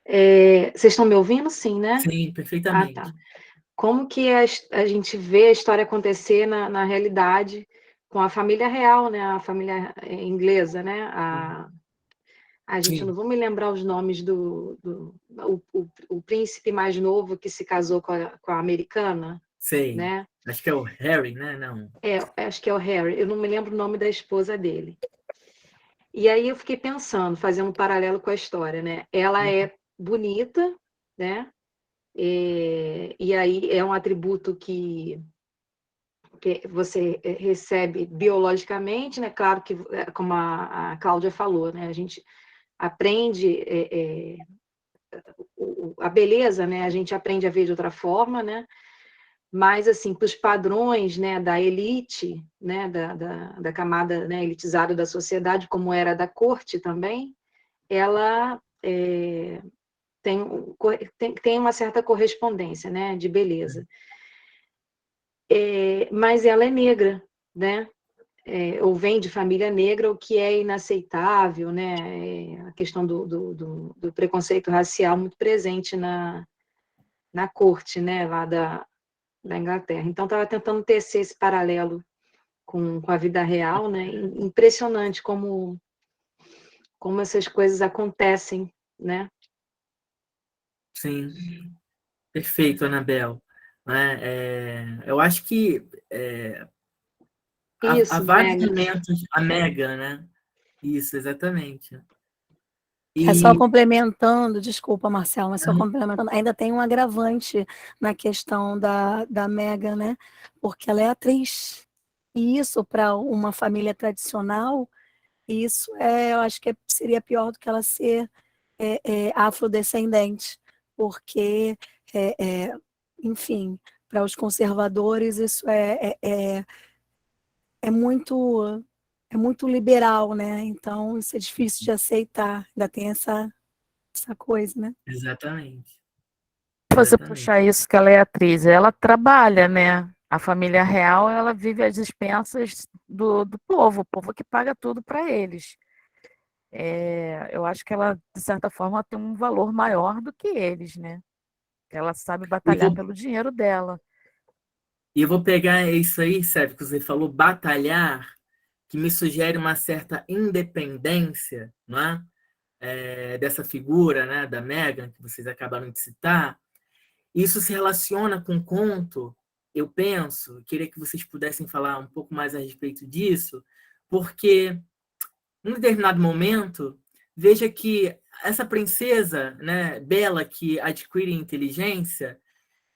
J: Vocês estão me ouvindo? Sim, né?
C: Sim,
J: Ah,
C: perfeitamente.
J: tá. Como que a gente vê a história acontecer na realidade com a família real, né? A família inglesa, né? Gente, eu não
C: Sim,
J: vou me lembrar os nomes o príncipe mais novo que se casou com a americana,
C: sei.
J: né?
C: Acho que é o Harry, né? Não.
J: Acho que é o Harry. Eu não me lembro o nome da esposa dele. E aí eu fiquei pensando, fazendo um paralelo com a história, né? Ela é bonita, né? E aí é um atributo que você recebe biologicamente, né? Claro que, como a Cláudia falou, né? A gente aprende a beleza, né? A gente aprende a ver de outra forma, né? Mas, assim, para os padrões, né, da elite, né, da camada, né, elitizada da sociedade, como era da corte também, ela tem uma certa correspondência, né, de beleza. Mas ela é negra, né? Ou vem de família negra, o que é inaceitável, né? A questão do preconceito racial muito presente na corte, né, lá da Inglaterra. Então, estava tentando tecer esse paralelo com a vida real, né? Impressionante como essas coisas acontecem, né?
C: Sim, perfeito, Anabel. Né? Eu acho que há
J: Isso,
C: vários
J: Megan.
C: elementos, a Mega, né? Isso, exatamente.
G: É só
C: E
G: complementando, desculpa, Marcelo, mas só complementando, ainda tem um agravante na questão da Meghan, né? Porque ela é atriz. E isso, para uma família tradicional, isso eu acho que seria pior do que ela ser afrodescendente, porque, enfim, para os conservadores isso é muito liberal, né? Então isso é difícil de aceitar. Ainda tem essa coisa, né?
C: exatamente.
D: Se você
C: Exatamente.
D: puxar isso que ela é atriz, ela trabalha, né? A família real, ela vive às expensas do povo, o povo que paga tudo para eles. Eu acho que ela, de certa forma, tem um valor maior do que eles, né? Ela sabe
C: E
D: batalhar
C: vou,
D: pelo dinheiro dela.
C: e eu vou pegar isso aí, Sérgio, que você falou, batalhar, que me sugere uma certa independência, não é? Dessa figura, né, da Meghan, que vocês acabaram de citar. Isso se relaciona com o conto, eu penso, queria que vocês pudessem falar um pouco mais a respeito disso, porque, num determinado momento, veja que essa princesa, né, bela, que adquire inteligência,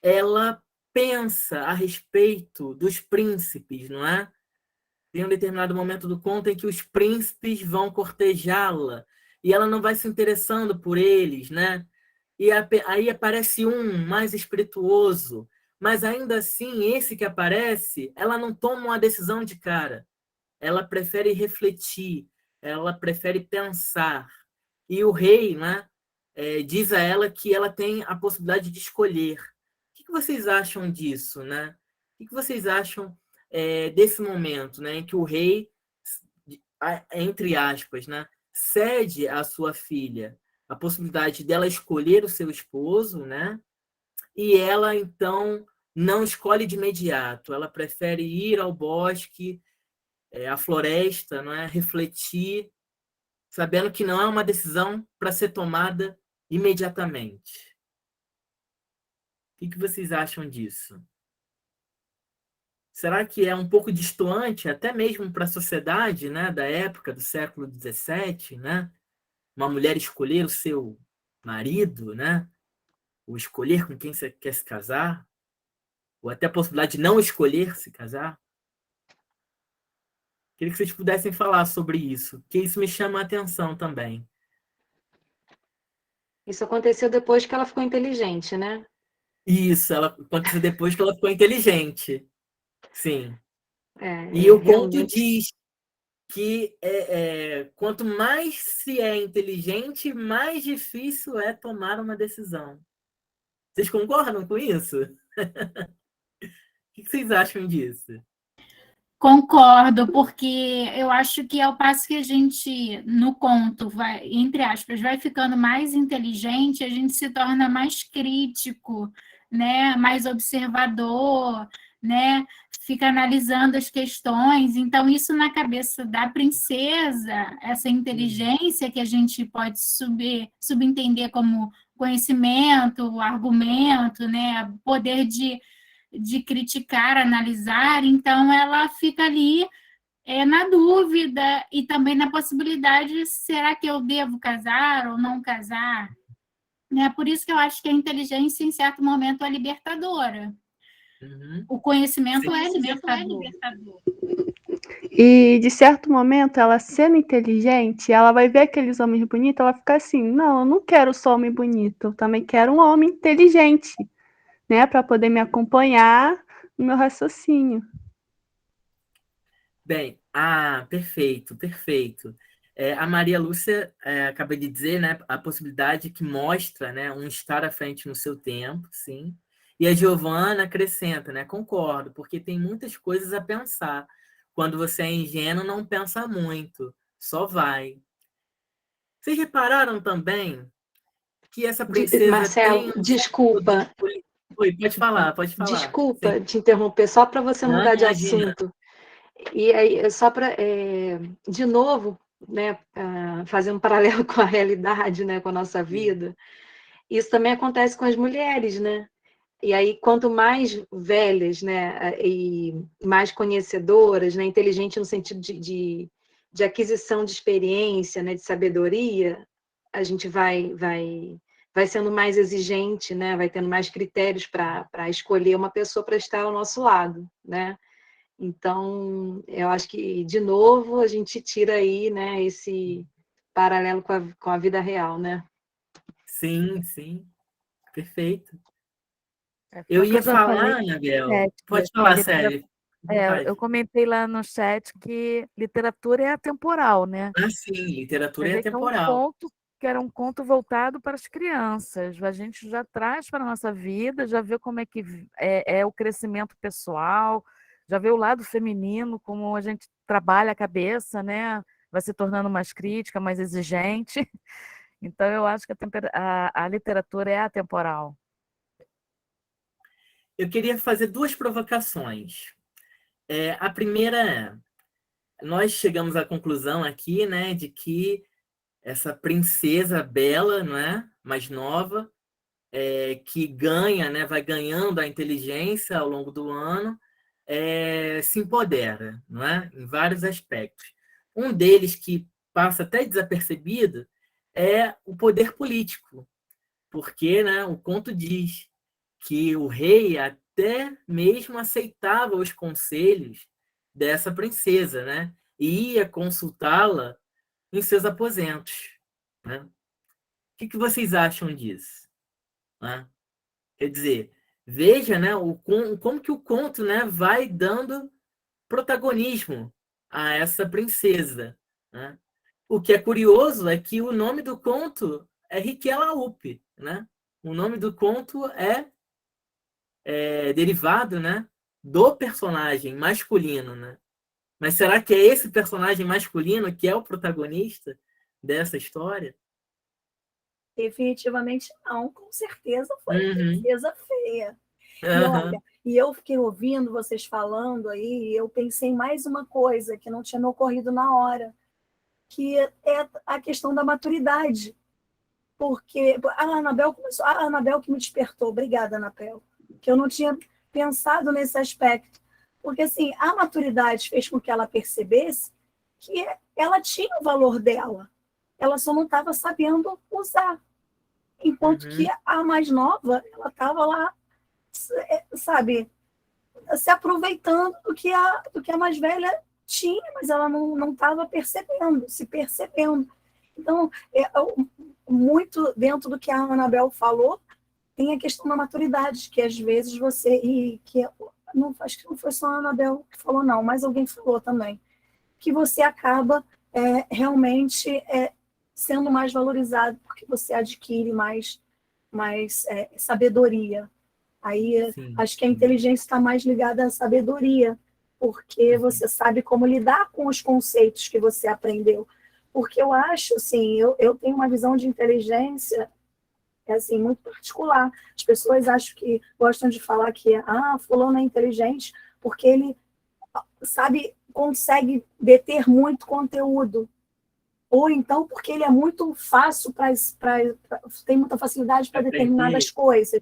C: ela pensa a respeito dos príncipes, não é? Tem um determinado momento do conto em que os príncipes vão cortejá-la e ela não vai se interessando por eles, né? E aí aparece um mais espirituoso, mas ainda assim, esse que aparece, ela não toma uma decisão de cara. Ela prefere refletir, ela prefere pensar. E o rei, né, diz a ela que ela tem a possibilidade de escolher. O que vocês acham disso, né? O que vocês acham desse momento, né, em que o rei, entre aspas, né, cede à sua filha a possibilidade dela escolher o seu esposo, né? E ela então não escolhe de imediato. Ela prefere ir ao bosque, à floresta, não é? Refletir, sabendo que não é uma decisão para ser tomada imediatamente. O que vocês acham disso? Será que é um pouco distoante, até mesmo para a sociedade, né, da época do século XVII, né? Uma mulher escolher o seu marido, né? Ou escolher com quem você quer se casar, ou até a possibilidade de não escolher se casar? Queria que vocês pudessem falar sobre isso, porque isso me chama a atenção também.
J: Isso aconteceu depois que ela ficou inteligente, né?
C: Isso, ela aconteceu depois que ela ficou inteligente. Sim. E o conto
J: Realmente.
C: que quanto mais se é inteligente, mais difícil é tomar uma decisão. Vocês concordam com isso? O que vocês acham disso?
K: Concordo, porque eu acho que ao passo que a gente, no conto, vai, entre aspas, vai ficando mais inteligente, a gente se torna mais crítico, né? Mais observador, né? Fica analisando as questões. Então, isso na cabeça da princesa, essa inteligência que a gente pode subentender como conhecimento, argumento, né? Poder de criticar, analisar, então ela fica ali na dúvida e também na possibilidade, será que eu devo casar ou não casar? Por isso que eu acho que a inteligência, em certo momento, é libertadora.
C: Uhum.
K: O conhecimento é libertador.
I: E, de certo momento, ela sendo inteligente, ela vai ver aqueles homens bonitos, ela fica assim, não, eu não quero só homem bonito, eu também quero um homem inteligente, né, para poder me acompanhar no meu raciocínio.
C: Bem, perfeito, perfeito. A Maria Lúcia acaba de dizer, né, a possibilidade que mostra, né, um estar à frente no seu tempo, sim. E a Giovana acrescenta, né, concordo, porque tem muitas coisas a pensar. Quando você é ingênuo, não pensa muito, só vai. Vocês repararam também que essa princesa
J: Marcelo,
C: tem
J: desculpa.
C: Oi, pode falar.
J: Desculpa
C: Sim.
J: te interromper, só para você
C: Não,
J: mudar de
C: imagina.
J: assunto. E aí, só para, de novo, né, fazer um paralelo com a realidade, né, com a nossa vida, isso também acontece com as mulheres, né? E aí, quanto mais velhas, né, e mais conhecedoras, né, inteligente no sentido de aquisição de experiência, né, de sabedoria, a gente vai sendo mais exigente, né, vai tendo mais critérios para escolher uma pessoa para estar ao nosso lado, né? Então, eu acho que, de novo, a gente tira aí, né, esse paralelo com a vida real, né?
C: Sim, sim. Perfeito.
D: Foi
C: Eu
D: o que
C: ia
D: eu já falei
C: falar,
D: no
C: Anabel.
D: chat,
C: Pode
D: que a
C: falar, Célia.
D: eu comentei lá no chat que literatura é atemporal, né?
C: Sim, literatura
D: Você
C: é
D: vê que
C: atemporal.
D: era um conto voltado para as crianças. A gente já traz para a nossa vida, já vê como é que é o crescimento pessoal, já vê o lado feminino, como a gente trabalha a cabeça, né? Vai se tornando mais crítica, mais exigente. Então, eu acho que a literatura é atemporal.
C: Eu queria fazer duas provocações. A primeira nós chegamos à conclusão aqui, né, de que essa princesa bela, não é, mais nova, que ganha, né, vai ganhando a inteligência ao longo do ano, se empodera, não é, em vários aspectos. Um deles que passa até desapercebido é o poder político, porque, né, o conto diz que o rei até mesmo aceitava os conselhos dessa princesa, né? E ia consultá-la em seus aposentos. Né? O que vocês acham disso? Né? Quer dizer, veja, né, como que o conto, né, vai dando protagonismo a essa princesa. Né? O que é curioso é que o nome do conto é Hikelaúpe, né? O nome do conto é derivado, né, do personagem masculino, né? Mas será que é esse personagem masculino que é o protagonista dessa história?
G: Definitivamente não, com certeza foi a
C: Uhum.
G: princesa feia. E olha, eu fiquei ouvindo vocês falando aí, e eu pensei em mais uma coisa que não tinha me ocorrido na hora, que é a questão da maturidade. Porque a Anabel que me despertou, obrigada, Anabel, que eu não tinha pensado nesse aspecto. Porque assim, a maturidade fez com que ela percebesse que ela tinha o valor dela, ela só não estava sabendo usar. Enquanto que a mais nova, ela estava lá, sabe, se aproveitando do que a mais velha tinha, mas ela não estava se percebendo. Então, muito dentro do que a Anabel falou, tem a questão da maturidade, que às vezes você, acho que não foi só a Anabel que falou, não, mas alguém falou também, que você acaba realmente sendo mais valorizado, porque você adquire mais sabedoria. Aí
C: Sim,
G: acho que a
C: sim.
G: inteligência está mais ligada à sabedoria, porque você sabe como lidar com os conceitos que você aprendeu. Porque eu acho, assim, eu tenho uma visão de inteligência assim, muito particular. As pessoas acham que gostam de falar que fulano é inteligente porque ele consegue deter muito conteúdo. Ou então porque ele é muito fácil tem muita facilidade para determinadas coisas,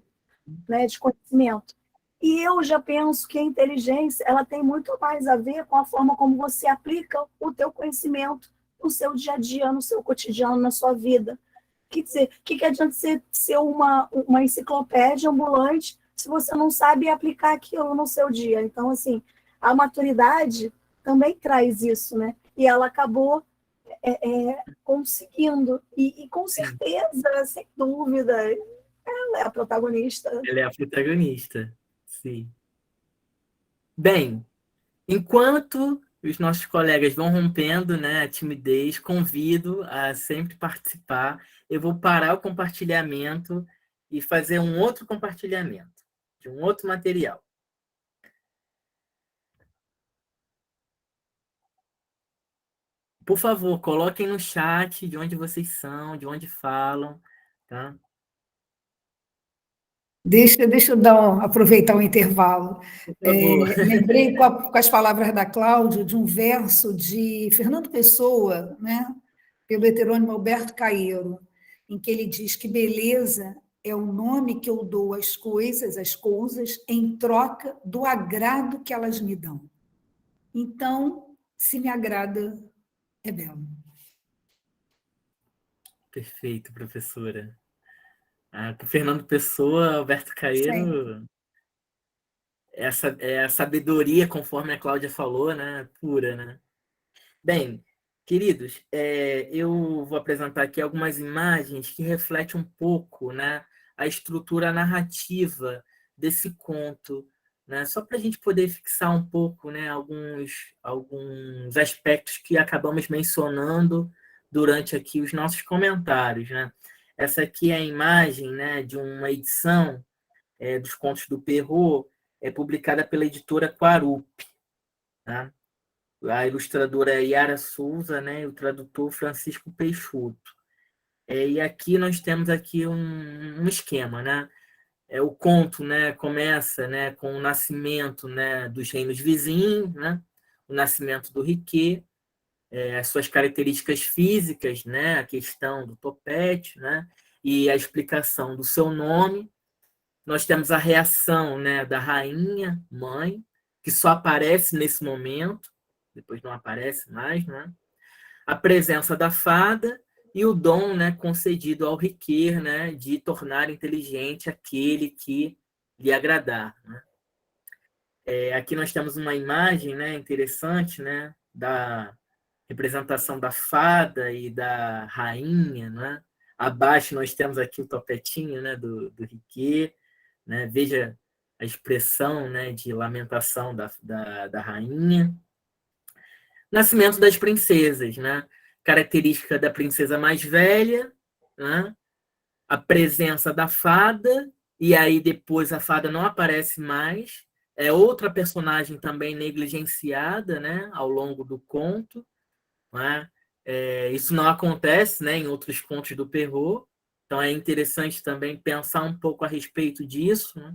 G: né, de conhecimento. E eu já penso que a inteligência ela tem muito mais a ver com a forma como você aplica o teu conhecimento no seu dia a dia, no seu cotidiano, na sua vida. Quer dizer, o que adianta você ser uma enciclopédia ambulante se você não sabe aplicar aquilo no seu dia? Então, assim, a maturidade também traz isso, né? E ela acabou conseguindo. E com certeza, sem dúvida, ela é a protagonista.
C: Ela é a protagonista, sim. Bem, enquanto os nossos colegas vão rompendo, né, a timidez, convido a sempre participar. Eu vou parar o compartilhamento e fazer um outro compartilhamento de um outro material. Por favor, coloquem no chat de onde vocês são, de onde falam, tá?
B: Deixa eu aproveitar o intervalo.
C: Por favor.
B: Lembrei com as palavras da Cláudia de um verso de Fernando Pessoa, né, pelo heterônimo Alberto Caeiro, em que ele diz que beleza é o nome que eu dou às coisas, em troca do agrado que elas me dão. Então, se me agrada, é belo.
C: Perfeito, professora. Para Fernando Pessoa, Alberto Caeiro, essa é a sabedoria, conforme a Cláudia falou, né? Pura, né? Bem, queridos, eu vou apresentar aqui algumas imagens que refletem um pouco, né, a estrutura narrativa desse conto, né? Só para a gente poder fixar um pouco, né, alguns aspectos que acabamos mencionando durante aqui os nossos comentários, né? Essa aqui é a imagem, né, de uma edição dos Contos do Perrault, publicada pela editora Quarup, tá? A ilustradora é Yara Souza, né, e o tradutor Francisco Peixoto. E aqui nós temos aqui um esquema, né? O conto, né, começa, né, com o nascimento, né, dos reinos vizinhos, né? O nascimento do Riquet, as suas características físicas, né, a questão do topete, né, e a explicação do seu nome. Nós temos a reação, né, da rainha, mãe, que só aparece nesse momento, depois não aparece mais, né? A presença da fada e o dom, né, concedido ao Riquet, né, de tornar inteligente aquele que lhe agradar, né? Aqui nós temos uma imagem, né, interessante, né, da representação da fada e da rainha, né? Abaixo nós temos aqui o topetinho, né, do Riquet, né? Veja a expressão, né, de lamentação da rainha. Nascimento das princesas, né? Característica da princesa mais velha, né? A presença da fada, e aí depois a fada não aparece mais. É outra personagem também negligenciada, né, ao longo do conto, né? Isso não acontece, né, em outros contos do Perrault, então é interessante também pensar um pouco a respeito disso, né?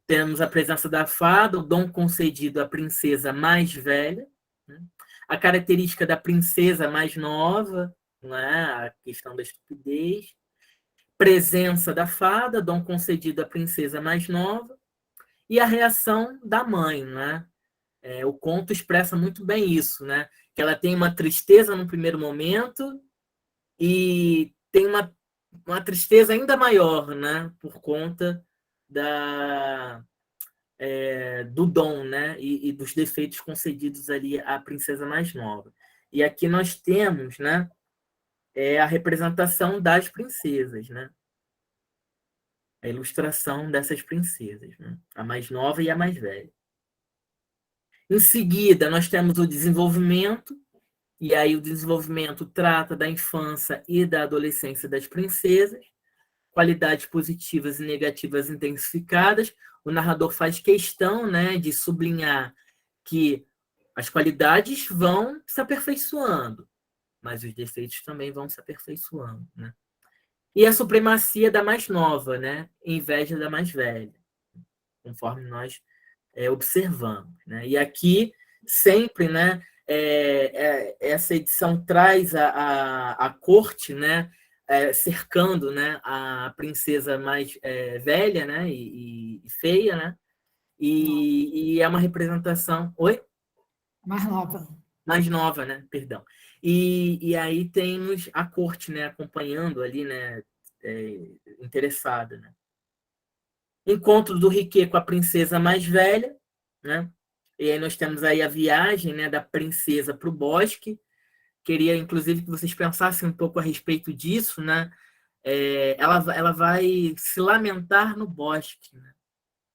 C: Temos a presença da fada, o dom concedido à princesa mais velha, né? A característica da princesa mais nova, né? A questão da estupidez, presença da fada, dom concedido à princesa mais nova, e a reação da mãe, né? O conto expressa muito bem isso, né? Que ela tem uma tristeza no primeiro momento e tem uma tristeza ainda maior, né? Por conta do dom, né? E dos defeitos concedidos ali à princesa mais nova. E aqui nós temos, né, a representação das princesas, né? A ilustração dessas princesas, né? A mais nova e a mais velha. Em seguida, nós temos o desenvolvimento, e aí o desenvolvimento trata da infância e da adolescência das princesas, qualidades positivas e negativas intensificadas. O narrador faz questão, né, de sublinhar que as qualidades vão se aperfeiçoando, mas os defeitos também vão se aperfeiçoando, né? E a supremacia da mais nova, né, em inveja da mais velha, conforme nós observamos, né? E aqui sempre, né, essa edição traz a corte, né, cercando, né, a princesa mais velha, né, e feia, né? E é uma representação. Oi?
B: Mais nova.
C: Mais nova, né? Perdão. E aí temos a corte, né, acompanhando ali, né, interessada, né? Encontro do Riquet com a princesa mais velha, né? E aí nós temos aí a viagem, né, da princesa para o bosque. Queria, inclusive, que vocês pensassem um pouco a respeito disso, né? Ela vai se lamentar no bosque, né?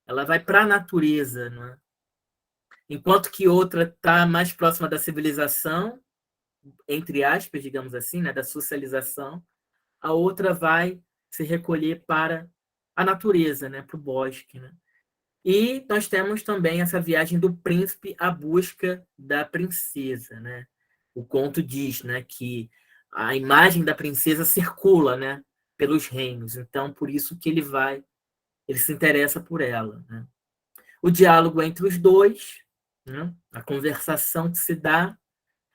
C: Ela vai para a natureza, né? Enquanto que outra está mais próxima da civilização, entre aspas, digamos assim, né, da socialização, a outra vai se recolher para a natureza, né, para o bosque, né? E nós temos também essa viagem do príncipe à busca da princesa, né? O conto diz, né, que a imagem da princesa circula, né, pelos reinos, então por isso que ele se interessa por ela, né? O diálogo entre os dois, né? A conversação que se dá,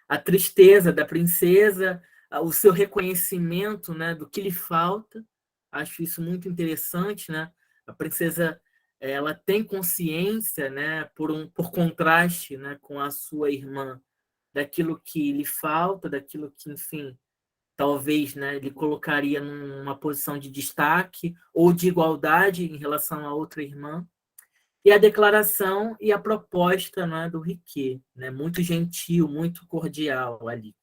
C: a tristeza da princesa, o seu reconhecimento, né, do que lhe falta. Acho isso muito interessante, né? A princesa, ela tem consciência, né, por contraste, né, com a sua irmã, daquilo que lhe falta, daquilo que, enfim, talvez, né, lhe colocaria numa posição de destaque ou de igualdade em relação à outra irmã. E a declaração e a proposta, né, do Riquet, né, muito gentil, muito cordial ali.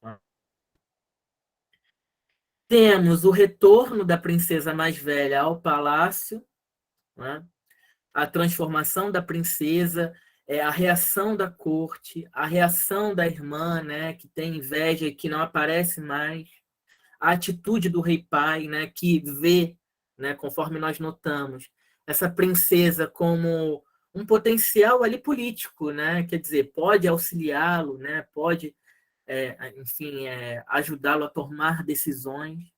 C: Temos o retorno da princesa mais velha ao palácio, né, a transformação da princesa, a reação da corte, a reação da irmã, né, que tem inveja e que não aparece mais, a atitude do rei pai, né, que vê, né, conforme nós notamos, essa princesa como um potencial ali político, né? Quer dizer, pode auxiliá-lo, né? Pode, enfim, ajudá-lo a tomar decisões.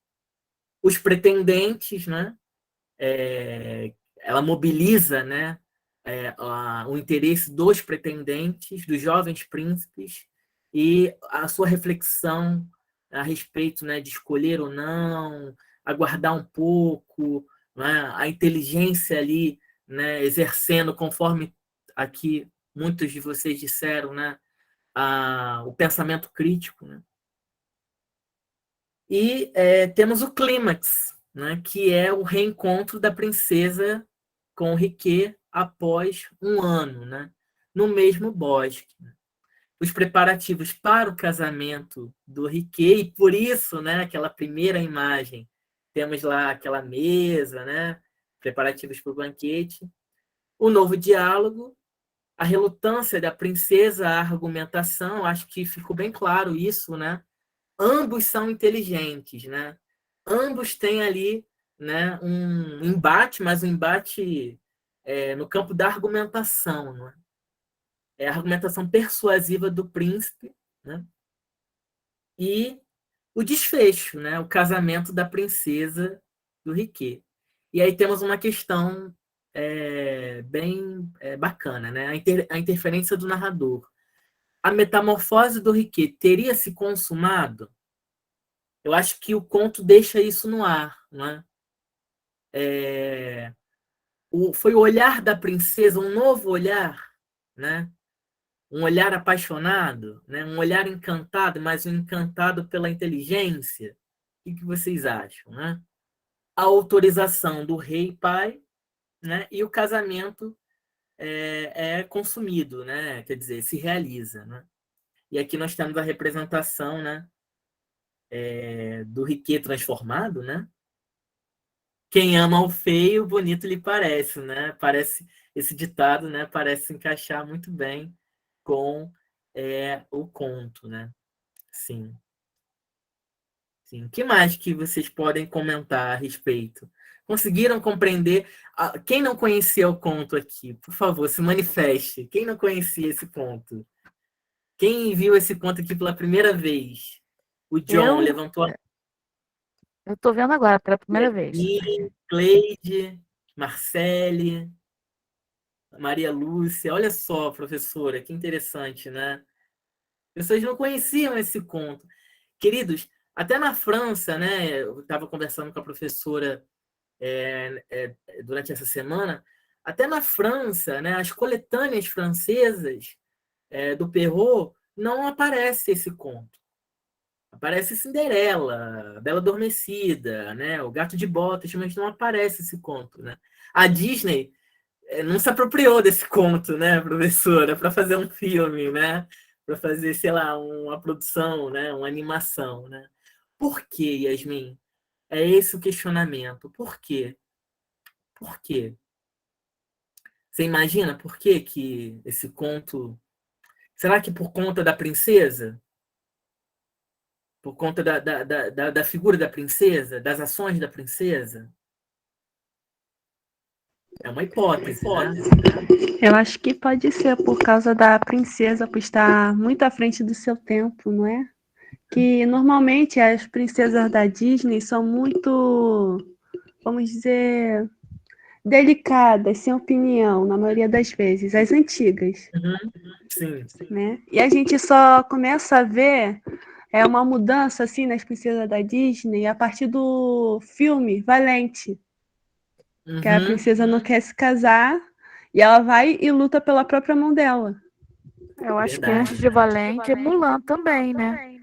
C: Os pretendentes, né? Ela mobiliza, né, o interesse dos pretendentes, dos jovens príncipes, e a sua reflexão a respeito, né, de escolher ou não, aguardar um pouco, né, a inteligência ali, né, exercendo, conforme aqui muitos de vocês disseram, né, o pensamento crítico. Né? E temos o clímax, né, que é o reencontro da princesa com o Riquet após um ano, né, no mesmo bosque. Os preparativos para o casamento do Riquet, e por isso, né, aquela primeira imagem, temos lá aquela mesa, né, preparativos para o banquete, o novo diálogo, a relutância da princesa à argumentação, acho que ficou bem claro isso, né? Ambos são inteligentes, né? Ambos têm ali, né, um embate, mas um embate no campo da argumentação, né? É a argumentação persuasiva do príncipe, né? E o desfecho, né? O casamento da princesa do Riquet. E aí temos uma questão bem bacana, né? A interferência do narrador. A metamorfose do Riquet teria se consumado? Eu acho que o conto deixa isso no ar, né? Foi o olhar da princesa, um novo olhar, né? Um olhar apaixonado, né? Um olhar encantado, mas um encantado pela inteligência. O que vocês acham, né? A autorização do rei pai, né? E o casamento é consumido, né? Quer dizer, se realiza, né? E aqui nós temos a representação, né? Do Riquet transformado, né? Quem ama o feio, bonito lhe parece, né? Parece esse ditado, né? Parece se encaixar muito bem com o conto, né? Sim. Sim. O que mais que vocês podem comentar a respeito? Conseguiram compreender? Quem não conhecia o conto aqui, por favor, se manifeste. Quem não conhecia esse conto? Quem viu esse conto aqui pela primeira vez? O John levantou a
D: Eu estou vendo agora, pela primeira vez.
C: mão. Cleide, Marcele, Maria Lúcia. Olha só, professora, que interessante, né? Pessoas não conheciam esse conto. Queridos, até na França, né? Eu estava conversando com a professora durante essa semana. Até na França, né? As coletâneas francesas do Perrault não aparece esse conto. Aparece Cinderela, a Bela Adormecida, né? O Gato de Botas, mas não aparece esse conto, né? A Disney não se apropriou desse conto, né, professora, para fazer um filme, né? Para fazer, sei lá, uma produção, né? Uma animação, né? Por quê, Yasmin? É esse o questionamento. Por quê? Por quê? Você imagina por que que esse conto... Será que por conta da princesa? Por conta da figura da princesa? Das ações da princesa? É uma hipótese, né?
I: Eu acho que pode ser por causa da princesa, por estar muito à frente do seu tempo, não é? Que normalmente as princesas da Disney são muito, vamos dizer, delicadas, sem opinião, na maioria das vezes, as antigas,
C: Sim.
I: né? E a gente só começa a ver uma mudança assim nas princesas da Disney a partir do filme Valente, que a princesa não quer se casar e ela vai e luta pela própria mão dela.
D: Eu acho que antes de Valente, Mulan também, né?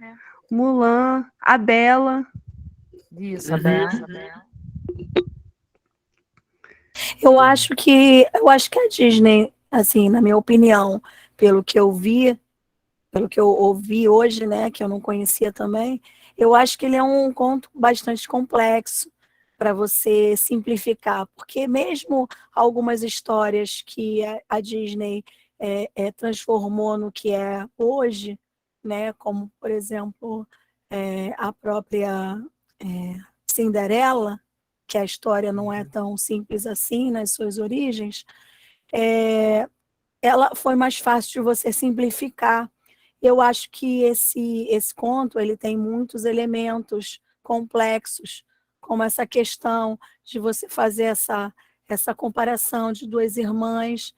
I: Mulan, a Bela.
D: Isso, a Bela.
G: Eu acho que a Disney, assim, na minha opinião, pelo que eu vi, pelo que eu ouvi hoje, né, que eu não conhecia também, eu acho que ele é um conto bastante complexo para você simplificar, porque mesmo algumas histórias que a Disney transformou no que é hoje, né, como, por exemplo, a própria Cinderela, que a história não é tão simples assim nas suas origens, ela foi mais fácil de você simplificar. Eu acho que esse conto ele tem muitos elementos complexos, como essa questão de você fazer essa comparação de duas irmãs,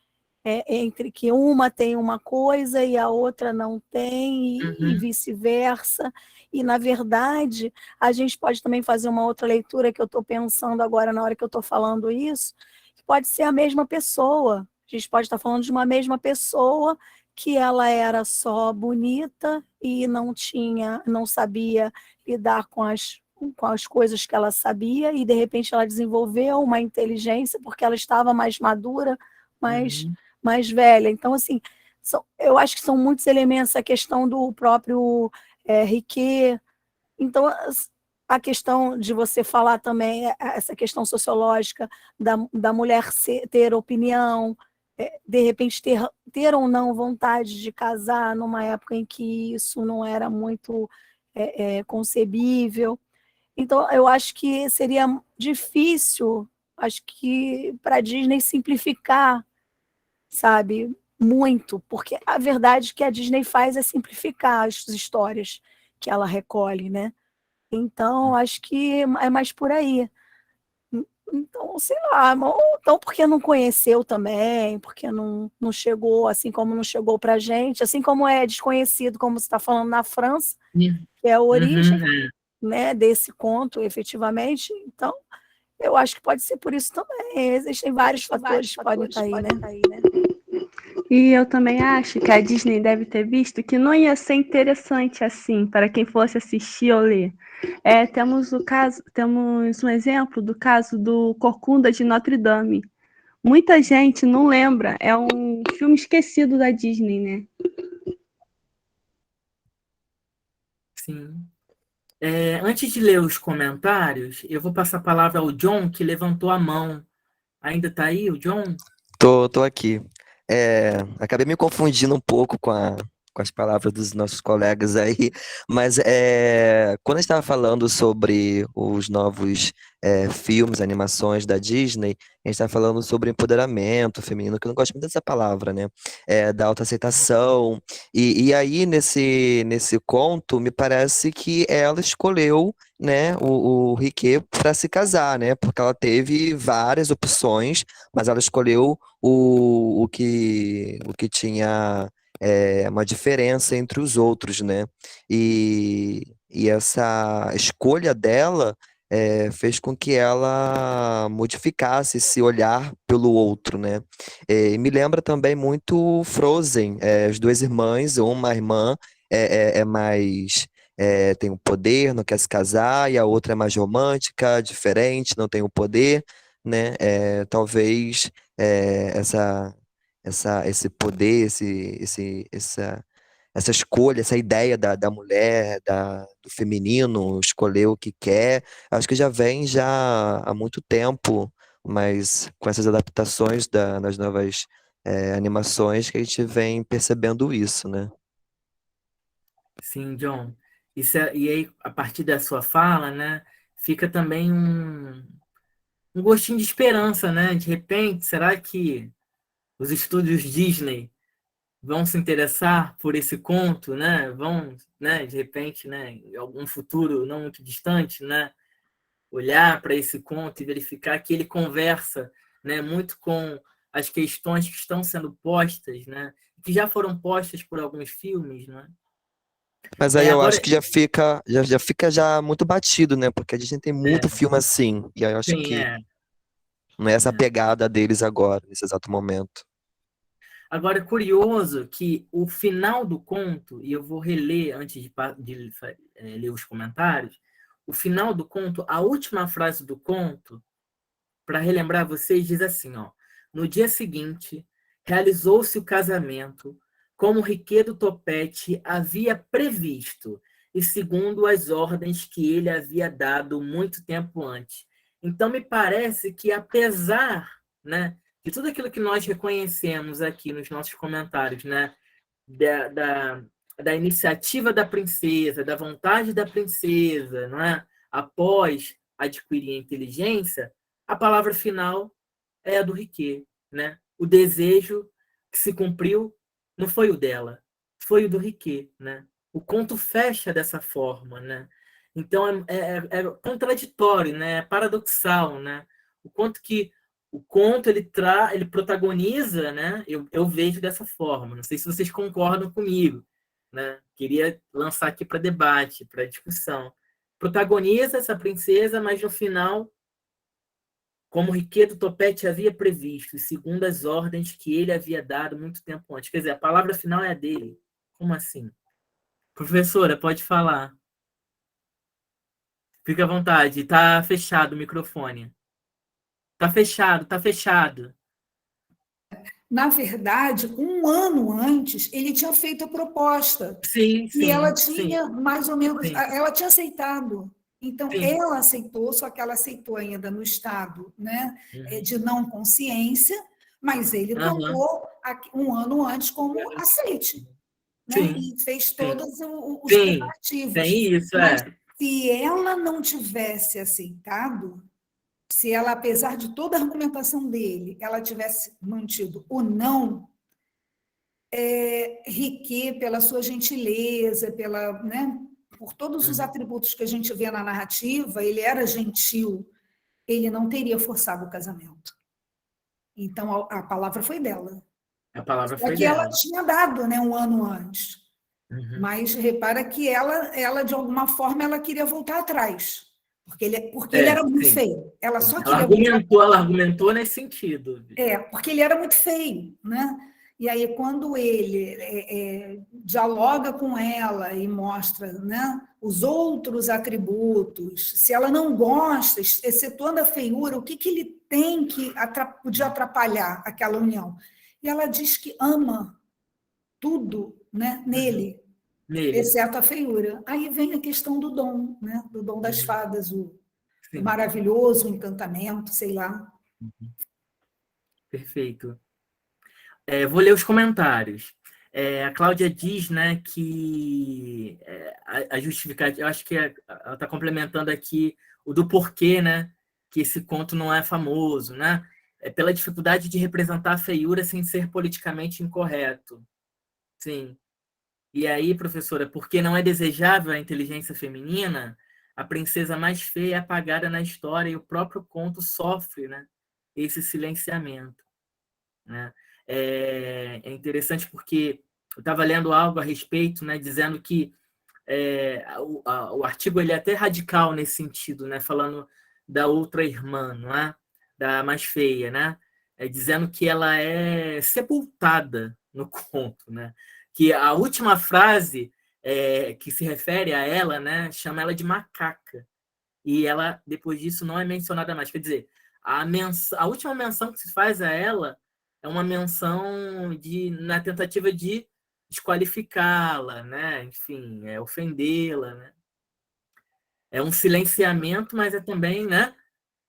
G: entre que uma tem uma coisa e a outra não tem, e vice-versa. E, na verdade, a gente pode também fazer uma outra leitura que eu estou pensando agora, na hora que eu estou falando isso, que pode ser a mesma pessoa. A gente pode estar falando de uma mesma pessoa que ela era só bonita e não sabia lidar com as coisas que ela sabia, e, de repente, ela desenvolveu uma inteligência porque ela estava mais madura, mais velha. Então, assim, eu acho que são muitos elementos, a questão do próprio Riquet. Então, a questão de você falar também, essa questão sociológica da mulher ter opinião, de repente ter ou não vontade de casar numa época em que isso não era muito concebível. Então, eu acho que seria difícil, acho que para a Disney simplificar, sabe, muito, porque a verdade que a Disney faz é simplificar as histórias que ela recolhe, né? Então, acho que é mais por aí. Então, sei lá, ou então porque não conheceu também, porque não chegou, assim como não chegou para a gente, assim como é desconhecido, como você está falando, na França, que é a origem, né, desse conto, efetivamente. Então, eu acho que pode ser por isso também. Existem vários fatores que podem estar aí, né?
I: E eu também acho que a Disney deve ter visto que não ia ser interessante assim para quem fosse assistir ou ler. Temos um exemplo do caso do Corcunda de Notre Dame. Muita gente não lembra, é um filme esquecido da Disney, né?
C: Sim. Antes de ler os comentários, eu vou passar a palavra ao John, que levantou a mão. Ainda está aí, o John?
L: Tô aqui. Acabei me confundindo um pouco com as palavras dos nossos colegas aí, mas quando a gente estava falando sobre os novos filmes, animações da Disney, a gente estava falando sobre empoderamento feminino, que eu não gosto muito dessa palavra, né? Da autoaceitação. E aí, nesse conto, me parece que ela escolheu, né, o Riquet para se casar, né? Porque ela teve várias opções, mas ela escolheu o que tinha uma diferença entre os outros, né? E essa escolha dela fez com que ela modificasse esse olhar pelo outro, né? E me lembra também muito Frozen, as duas irmãs, uma irmã é mais tem o poder, não quer se casar, e a outra é mais romântica, diferente, não tem o poder, né? Talvez esse poder, essa escolha, essa ideia da mulher, do feminino, escolher o que quer, acho que já vem já há muito tempo, mas com essas adaptações nas novas animações que a gente vem percebendo isso, né?
C: Sim, John. E aí, a partir da sua fala, né, fica também um gostinho de esperança, né? De repente, será que os estúdios Disney vão se interessar por esse conto, né? Vão, né, de repente, né, em algum futuro não muito distante, né, olhar para esse conto e verificar que ele conversa, né, muito com as questões que estão sendo postas, né, que já foram postas por alguns filmes, né?
L: Mas aí eu
C: Agora,
L: acho que já fica muito batido, né? Porque a gente tem muito filme assim, e aí eu acho
C: sim,
L: que não é essa pegada deles agora, nesse exato momento.
C: Agora, é curioso que o final do conto, e eu vou reler antes de ler os comentários, o final do conto, a última frase do conto, para relembrar vocês, diz assim, ó: no dia seguinte, realizou-se o casamento, como Riquet do Topete havia previsto, e segundo as ordens que ele havia dado muito tempo antes. Então, me parece que, apesar, né, de tudo aquilo que nós reconhecemos aqui nos nossos comentários, né, da, da, da iniciativa da princesa, da vontade da princesa, não é? Após adquirir a inteligência, a palavra final é a do Riquet, né? O desejo que se cumpriu não foi o dela, foi o do Riquet, né? O conto fecha dessa forma, né? Então é contraditório, né? É paradoxal, né? O quanto que o conto ele protagoniza, né? Eu vejo dessa forma. Não sei se vocês concordam comigo, né? Queria lançar aqui para debate, para discussão. Protagoniza essa princesa, mas no final, como Riquet do Topete havia previsto, e segundo as ordens que ele havia dado muito tempo antes. Quer dizer, a palavra final é a dele. Como assim? Professora, pode falar. Fica à vontade. Tá fechado o microfone. Tá fechado, tá fechado.
B: Na verdade, um ano antes, ele tinha feito a proposta.
C: Sim,
B: E ela
C: sim, sim.
B: tinha, mais ou menos,
C: Sim.
B: ela tinha aceitado. Então,
C: Sim.
B: ela aceitou, só que ela aceitou ainda no estado, né, de não consciência, mas ele tomou um ano antes como aceite, né,
C: Sim.
B: e fez
C: Sim.
B: todos os
C: Sim.
B: preparativos.
C: Tem isso,
B: Mas se ela não tivesse aceitado, se ela, apesar de toda a argumentação dele, ela tivesse mantido o não, Riquet, pela sua gentileza, né, por todos os atributos que a gente vê na narrativa, ele era gentil, ele não teria forçado o casamento. Então, a palavra foi dela.
C: A palavra
B: Só
C: foi
B: que
C: dela.
B: ela tinha dado, né, um ano antes. Mas repara que ela, de alguma forma, ela queria voltar atrás. Porque ele era muito feio. Ela só queria
C: ela argumentou nesse sentido.
B: Porque ele era muito feio, né? E aí, quando ele dialoga com ela e mostra, né, os outros atributos, se ela não gosta, excetuando a feiura, o que ele tem que podia atrapalhar aquela união? E ela diz que ama tudo, né, nele, exceto a feiura. Aí vem a questão do dom, né, do dom das fadas, o maravilhoso encantamento, sei lá.
C: Perfeito. Vou ler os comentários. A Cláudia diz, né, que a justificativa, eu acho que ela está complementando aqui o do porquê, né, que esse conto não é famoso, né? Pela dificuldade de representar a feiura sem ser politicamente incorreto. Sim. E aí, professora, porque não é desejável a inteligência feminina, a princesa mais feia é apagada na história e o próprio conto sofre, né, esse silenciamento, né? É interessante porque eu estava lendo algo a respeito, né, dizendo que o artigo ele é até radical nesse sentido, né, falando da outra irmã, não é? Da mais feia, né? Dizendo que ela é sepultada no conto, né? Que a última frase que se refere a ela, né, chama ela de macaca. E ela, depois disso, não é mencionada mais. Quer dizer, a última menção que se faz a ela é uma menção na tentativa de desqualificá-la, né? Enfim, ofendê-la, né? É um silenciamento, mas é também, né,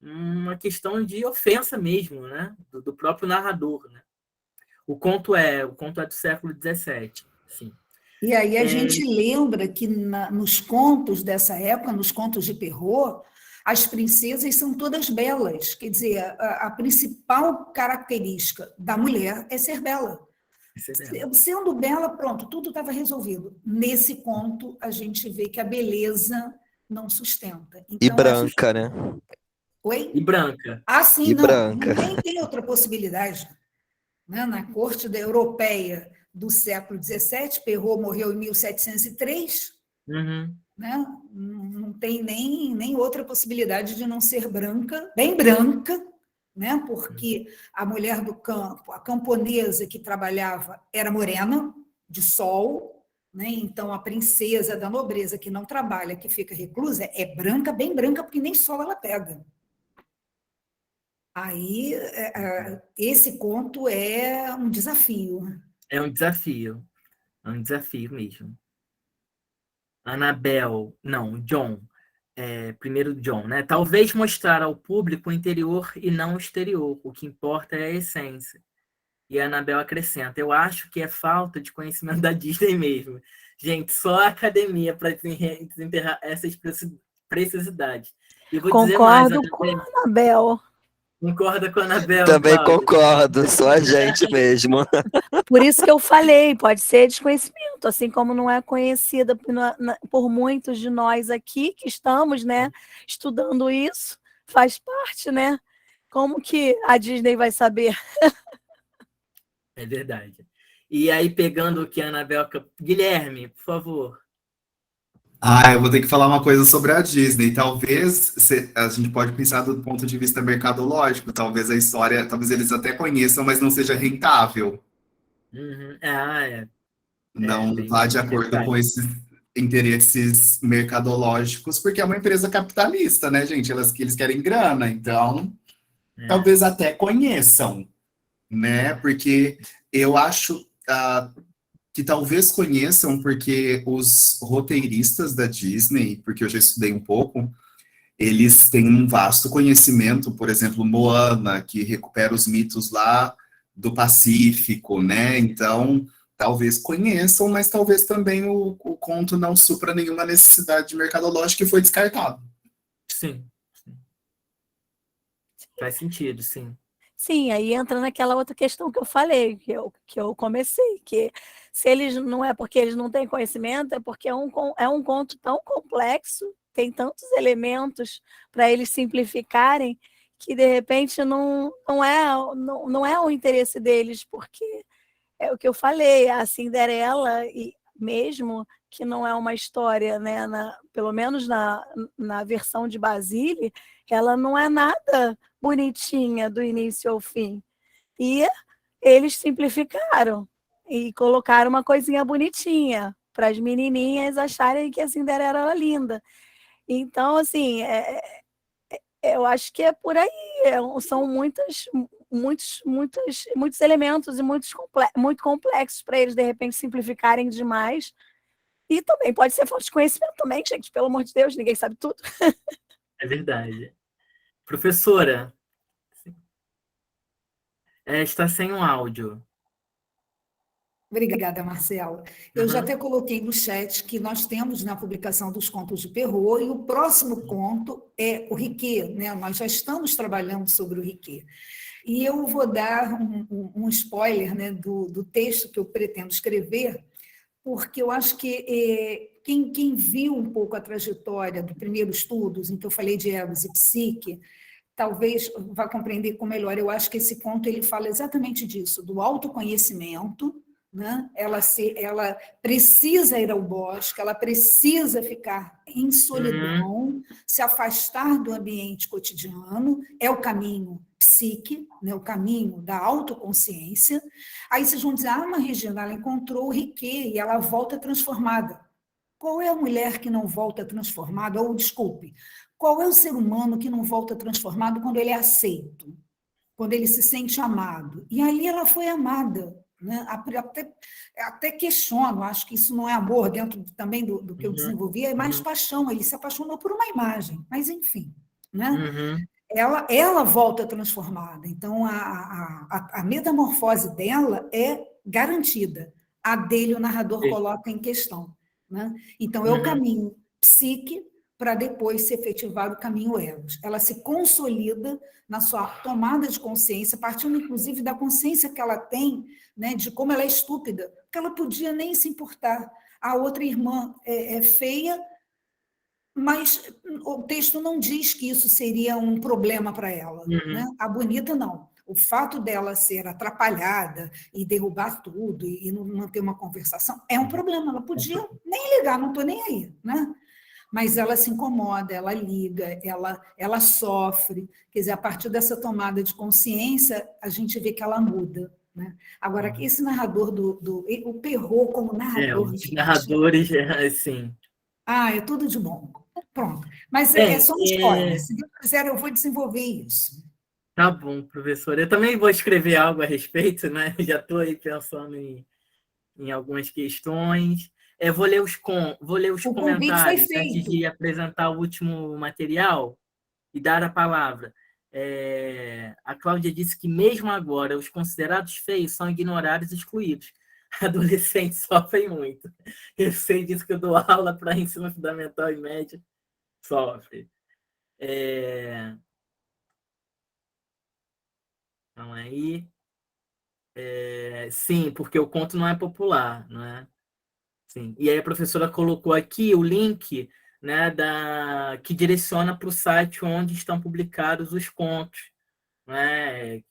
C: uma questão de ofensa mesmo, né? Do próprio narrador, né? O conto é do século XVII, sim.
B: E aí a gente lembra que nos contos dessa época, nos contos de Perrault, as princesas são todas belas. Quer dizer, a principal característica da mulher é ser bela. Sendo bela, pronto, tudo estava resolvido. Nesse conto, a gente vê que a beleza não sustenta. Então,
L: E branca, né?
B: Oi?
C: E branca.
B: Ah, sim,
L: E
B: não.
L: branca.
B: Nem tem outra possibilidade. Né? Na corte europeia do século XVII, Perrault morreu em 1703, né? Não tem nem outra possibilidade de não ser branca, bem branca, né? Porque a mulher do campo, a camponesa que trabalhava, era morena, de sol, né? Então a princesa da nobreza que não trabalha, que fica reclusa, é branca, bem branca, porque nem sol ela pega. Aí, esse conto é um desafio.
C: É um desafio mesmo. Annabel, não, John, primeiro John, né? Talvez mostrar ao público o interior e não o exterior, o que importa é a essência. E a Annabel acrescenta, eu acho que é falta de conhecimento da Disney mesmo. Gente, só a academia para desenterrar essas precisidades. E vou dizer mais,
G: Concordo com a Annabel.
C: Concorda com a Annabel,
L: Também
C: Cláudia?
L: concordo, só a gente mesmo.
G: Por isso que eu falei, pode ser desconhecimento, assim como não é conhecida por muitos de nós aqui que estamos, né, estudando isso, faz parte, né? Como que a Disney vai saber?
C: É verdade. E aí, pegando o que a Annabel... Guilherme, por favor.
M: Eu vou ter que falar uma coisa sobre a Disney. Talvez a gente pode pensar do ponto de vista mercadológico. Talvez a história, talvez eles até conheçam, mas não seja rentável. Não vá de acordo com esses interesses mercadológicos, porque é uma empresa capitalista, né, gente? Eles querem grana, então talvez até conheçam, né? Porque eu acho que talvez conheçam, porque os roteiristas da Disney, porque eu já estudei um pouco, eles têm um vasto conhecimento, por exemplo, Moana, que recupera os mitos lá do Pacífico, né? Então, talvez conheçam, mas talvez também o conto não supra nenhuma necessidade mercadológica e foi descartado.
C: Sim. Faz sentido, sim.
G: Sim, aí entra naquela outra questão que eu falei, que eu comecei, que se eles não é porque eles não têm conhecimento, é porque é um conto tão complexo, tem tantos elementos para eles simplificarem, que de repente não é o interesse deles, porque é o que eu falei, a Cinderela, e mesmo que não é uma história, né, pelo menos na versão de Basile, ela não é nada bonitinha do início ao fim. E eles simplificaram e colocaram uma coisinha bonitinha para as menininhas acharem que a Cinderela era linda. Então, assim, eu acho que é por aí. São muitos elementos e muito complexos para eles, de repente, simplificarem demais. E também pode ser falta de conhecimento também, gente. Pelo amor de Deus, ninguém sabe tudo.
C: É verdade. Professora, está sem um áudio.
B: Obrigada, Marcela. Eu já
C: Aham.
B: até coloquei no chat que nós temos na publicação dos contos de Perrault, e o próximo conto é o Riquet, né? Nós já estamos trabalhando sobre o Riquet. E eu vou dar um spoiler, né, do texto que eu pretendo escrever, porque eu acho que quem viu um pouco a trajetória do primeiro estudos, em que eu falei de egos e psique, talvez vá compreender com melhor. Eu acho que esse conto ele fala exatamente disso, do autoconhecimento, né? Ela precisa ir ao bosque, ela precisa ficar em solidão, se afastar do ambiente cotidiano, é o caminho psique, né? O caminho da autoconsciência. Aí vocês vão dizer, mas Regina, ela encontrou o Riquet e ela volta transformada. Qual é a mulher que não volta transformada? Ou, desculpe, qual é o ser humano que não volta transformado quando ele é aceito, quando ele se sente amado? E ali ela foi amada, né? Até questiono, acho que isso não é amor, dentro também do que eu desenvolvi, é mais paixão, ele se apaixonou por uma imagem, mas enfim, né? Ela volta transformada, então a metamorfose dela é garantida, a dele o narrador coloca em questão, né? Então é o caminho psique para depois se efetivar o caminho egos. Ela se consolida na sua tomada de consciência, partindo inclusive da consciência que ela tem, né, de como ela é estúpida, porque ela podia nem se importar. A outra irmã é feia, mas o texto não diz que isso seria um problema para ela, né? A bonita não. O fato dela ser atrapalhada e derrubar tudo e não manter uma conversação é um problema. Ela podia nem ligar, não estou nem aí, né? Mas ela se incomoda, ela liga, ela sofre. Quer dizer, a partir dessa tomada de consciência, a gente vê que ela muda, né? Agora, esse narrador o Perrault como narrador,
C: Os
B: gente,
C: narradores, assim.
B: é tudo de bom. Pronto. Mas é
C: Bem,
B: só um spoiler. Se Deus quiser, eu vou desenvolver isso.
C: Tá bom, professor. Eu também vou escrever algo a respeito, né? Já estou aí pensando em algumas questões. Vou ler os
B: O convite foi
C: comentários antes
B: feito.
C: de apresentar o último material e dar a palavra. A Cláudia disse que, mesmo agora, os considerados feios são ignorados e excluídos. Adolescentes sofrem muito. Eu sei disso, que eu dou aula para ensino fundamental e médio. Sofre. Então, aí... sim, porque o conto não é popular, não é? Sim. E aí a professora colocou aqui o link, né, que direciona para o site onde estão publicados os contos, né?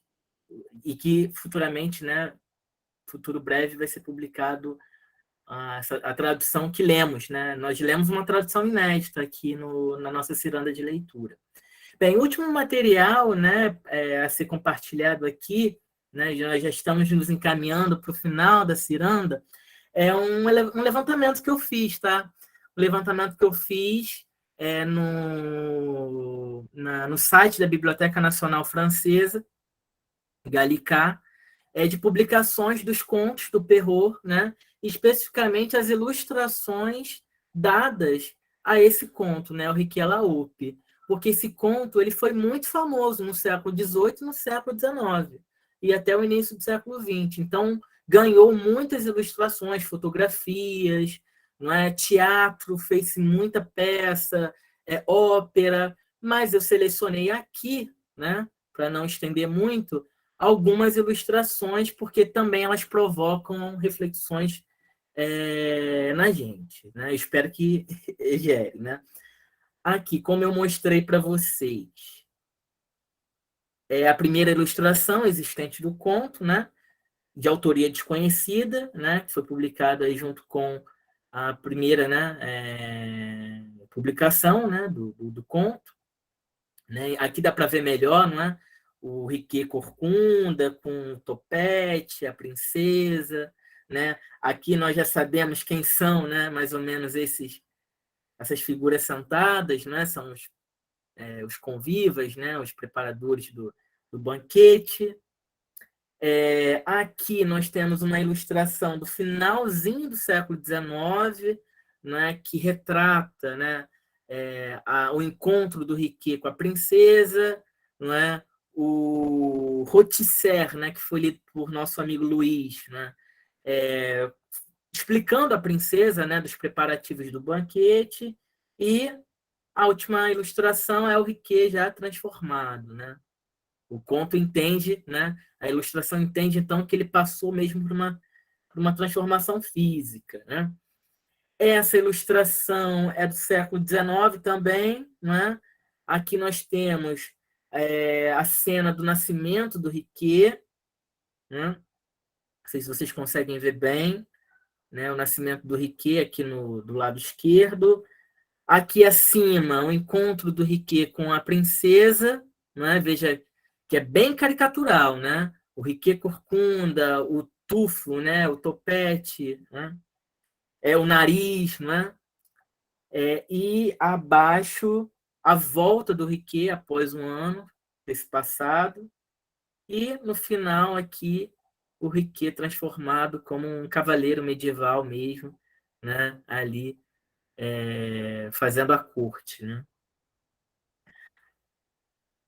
C: E que futuramente, né, futuro breve, vai ser publicado a tradução que lemos, né? Nós lemos uma tradução inédita aqui na nossa ciranda de leitura. Bem, o último material, né, a ser compartilhado aqui, né, nós já estamos nos encaminhando para o final da ciranda, é um levantamento que eu fiz, tá? O levantamento que eu fiz no site da Biblioteca Nacional Francesa, Gallicat, de publicações dos contos do Perrault, né? Especificamente as ilustrações dadas a esse conto, né? O Riquet à la Houppe, porque esse conto ele foi muito famoso no século XVIII e no século XIX, e até o início do século XX. Então, ganhou muitas ilustrações, fotografias, não é? Teatro, fez muita peça, ópera, mas eu selecionei aqui, né, para não estender muito, algumas ilustrações, porque também elas provocam reflexões na gente, né? Espero que gere, né? Aqui, como eu mostrei para vocês, é a primeira ilustração existente do conto, né? De autoria desconhecida, né? Que foi publicada aí junto com a primeira, né? Publicação, né? Do conto, né? Aqui dá para ver melhor, não é? O Riquet corcunda com o topete, a princesa, né? Aqui nós já sabemos quem são, né? Mais ou menos essas figuras sentadas, né? São os convivas, né? Os preparadores do banquete. Aqui nós temos uma ilustração do finalzinho do século XIX, né? Que retrata, né? O encontro do Riquet com a princesa, não é? O Rotisser, né, que foi lido por nosso amigo Luiz, né, explicando a princesa, né, dos preparativos do banquete, e a última ilustração é o Riquet já transformado, né? O conto entende, né? A ilustração entende, então, que ele passou mesmo por uma transformação física, né? Essa ilustração é do século XIX também, né? Aqui nós temos a cena do nascimento do Riquet, né? Não sei se vocês conseguem ver bem, né? O nascimento do Riquet aqui do lado esquerdo. Aqui acima, o encontro do Riquet com a princesa, né? Veja que é bem caricatural, né? O Riquet corcunda, o tufo, né? O topete, né? O nariz, né? E abaixo, a volta do Riquet após um ano desse passado, e no final aqui, o Riquet transformado como um cavaleiro medieval mesmo, né? Ali, fazendo a corte, né?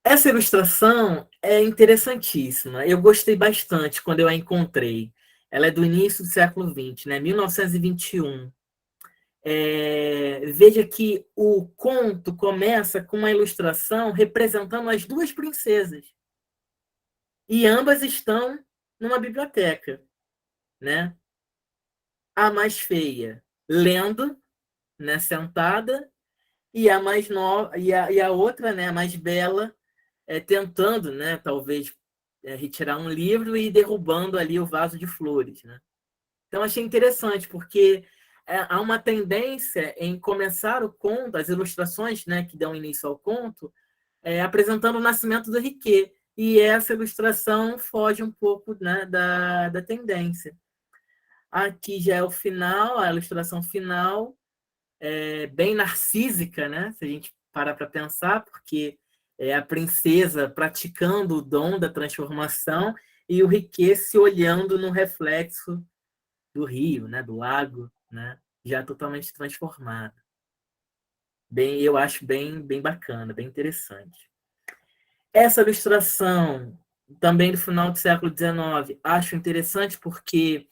C: Essa ilustração é interessantíssima. Eu gostei bastante quando eu a encontrei. Ela é do início do século XX, né? 1921. Veja que o conto começa com uma ilustração representando as duas princesas. E ambas estão numa biblioteca, né? A mais feia lendo, né, sentada, e a mais nova, e a outra, né, a mais bela, tentando, né, talvez retirar um livro e derrubando ali o vaso de flores, né? Então achei interessante porque há uma tendência em começar o conto, as ilustrações, né, que dão início ao conto, apresentando o nascimento do Riquet, e essa ilustração foge um pouco, né, da tendência. Aqui já é o final, a ilustração final, bem narcísica, né, se a gente parar para pensar, porque é a princesa praticando o dom da transformação e o Riquet se olhando no reflexo do rio, né, do lago, né, já totalmente transformado. Eu acho bem bacana, bem interessante. Essa ilustração, também do final do século XIX, acho interessante porque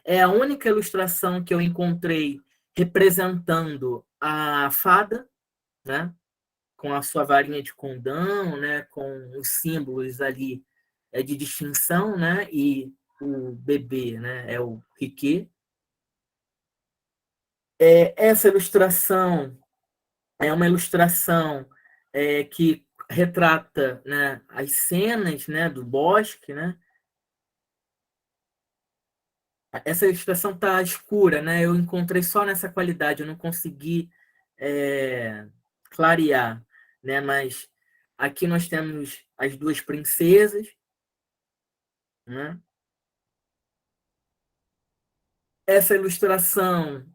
C: é a única ilustração que eu encontrei representando a fada, né, com a sua varinha de condão, né, com os símbolos ali de distinção, né, e o bebê, né, é o Riquet. Essa ilustração é uma ilustração que retrata, né, as cenas, né, do bosque, né? Essa ilustração está escura, né? Eu encontrei só nessa qualidade, eu não consegui clarear, né? Mas aqui nós temos as duas princesas, né? Essa ilustração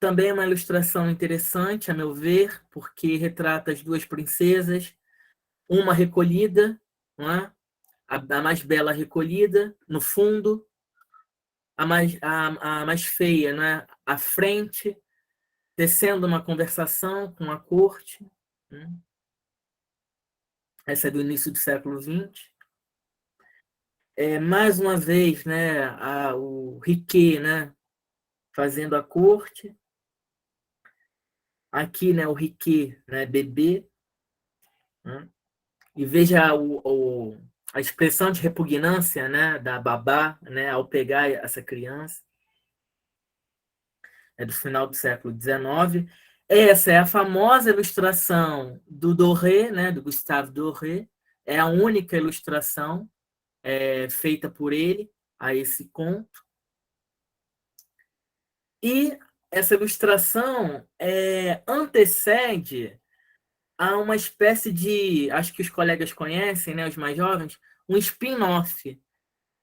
C: também é uma ilustração interessante, a meu ver, porque retrata as duas princesas, uma recolhida, não é? A mais bela recolhida, no fundo, a mais feia, né? À frente, tecendo uma conversação com a corte. Né? Essa é do início do século XX. Mais uma vez, né, o Riquet, né, fazendo a corte. Aqui, né, o Riquet, né, bebê. Né? E veja a expressão de repugnância, né, da babá, né, ao pegar essa criança. É do final do século XIX. Essa é a famosa ilustração do Doré, né, do Gustave Doré. É a única ilustração feita por ele a esse conto. E essa ilustração antecede a uma espécie de, acho que os colegas conhecem, né, os mais jovens, um spin-off,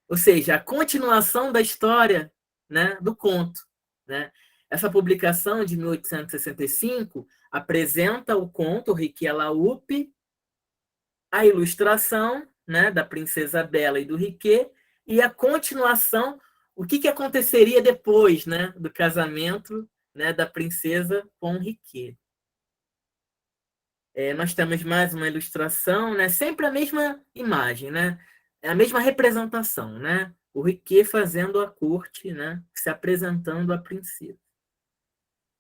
C: ou seja, a continuação da história, né, do conto. Né? Essa publicação de 1865 apresenta o conto, o Riquet à la Houppe, a ilustração, né, da Princesa Bela e do Riquet, e a continuação, o que aconteceria depois, né, do casamento, né, da princesa com o Riquet. Nós temos mais uma ilustração, né, sempre a mesma imagem, né, a mesma representação, né, o Riquet fazendo a corte, né, se apresentando à princesa.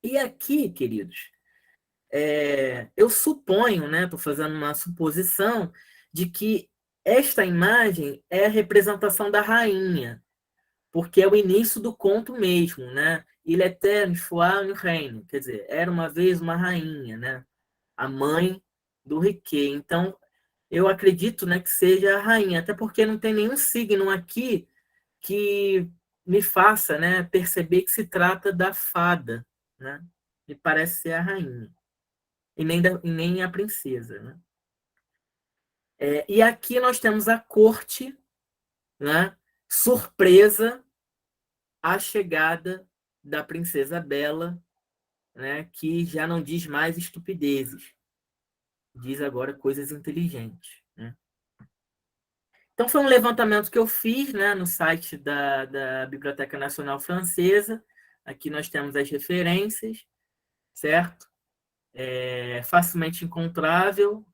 C: E aqui, queridos, eu suponho, né, estou fazendo uma suposição de que esta imagem é a representação da rainha, porque é o início do conto mesmo, né? Il était une fois une reine, quer dizer, era uma vez uma rainha, né? A mãe do Riquet. Então, eu acredito, né, que seja a rainha, até porque não tem nenhum signo aqui que me faça, né, perceber que se trata da fada, né? Me parece ser a rainha, e nem a princesa, né? E aqui nós temos a corte, né, surpresa à chegada da princesa Bela, né, que já não diz mais estupidezes, diz agora coisas inteligentes, né? Então, foi um levantamento que eu fiz, né, no site da Biblioteca Nacional Francesa. Aqui nós temos as referências, certo? Facilmente encontrável,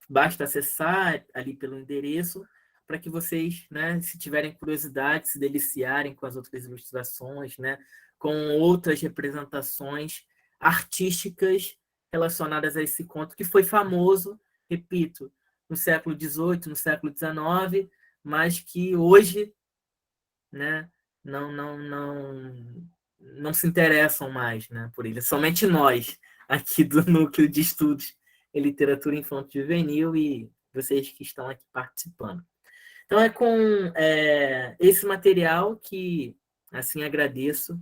C: basta acessar ali pelo endereço, para que vocês, né, se tiverem curiosidade, se deliciarem com as outras ilustrações, né, com outras representações artísticas relacionadas a esse conto, que foi famoso, repito, no século XVIII, no século XIX, mas que hoje, né, não se interessam mais, né, por ele. Somente nós, aqui do Núcleo de Estudos em Literatura Infanto-Juvenil, e vocês que estão aqui participando. Então, é com esse material que, assim, agradeço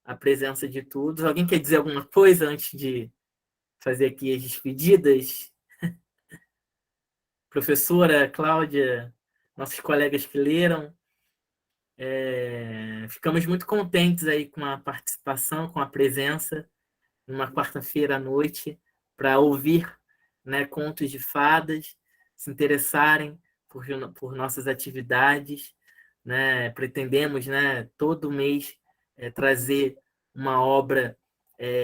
C: a presença de todos. Alguém quer dizer alguma coisa antes de fazer aqui as despedidas? Professora Cláudia, nossos colegas que leram, ficamos muito contentes aí com a participação, com a presença, numa quarta-feira à noite, para ouvir, né, contos de fadas, se interessarem por nossas atividades, né? Pretendemos, né, todo mês trazer uma obra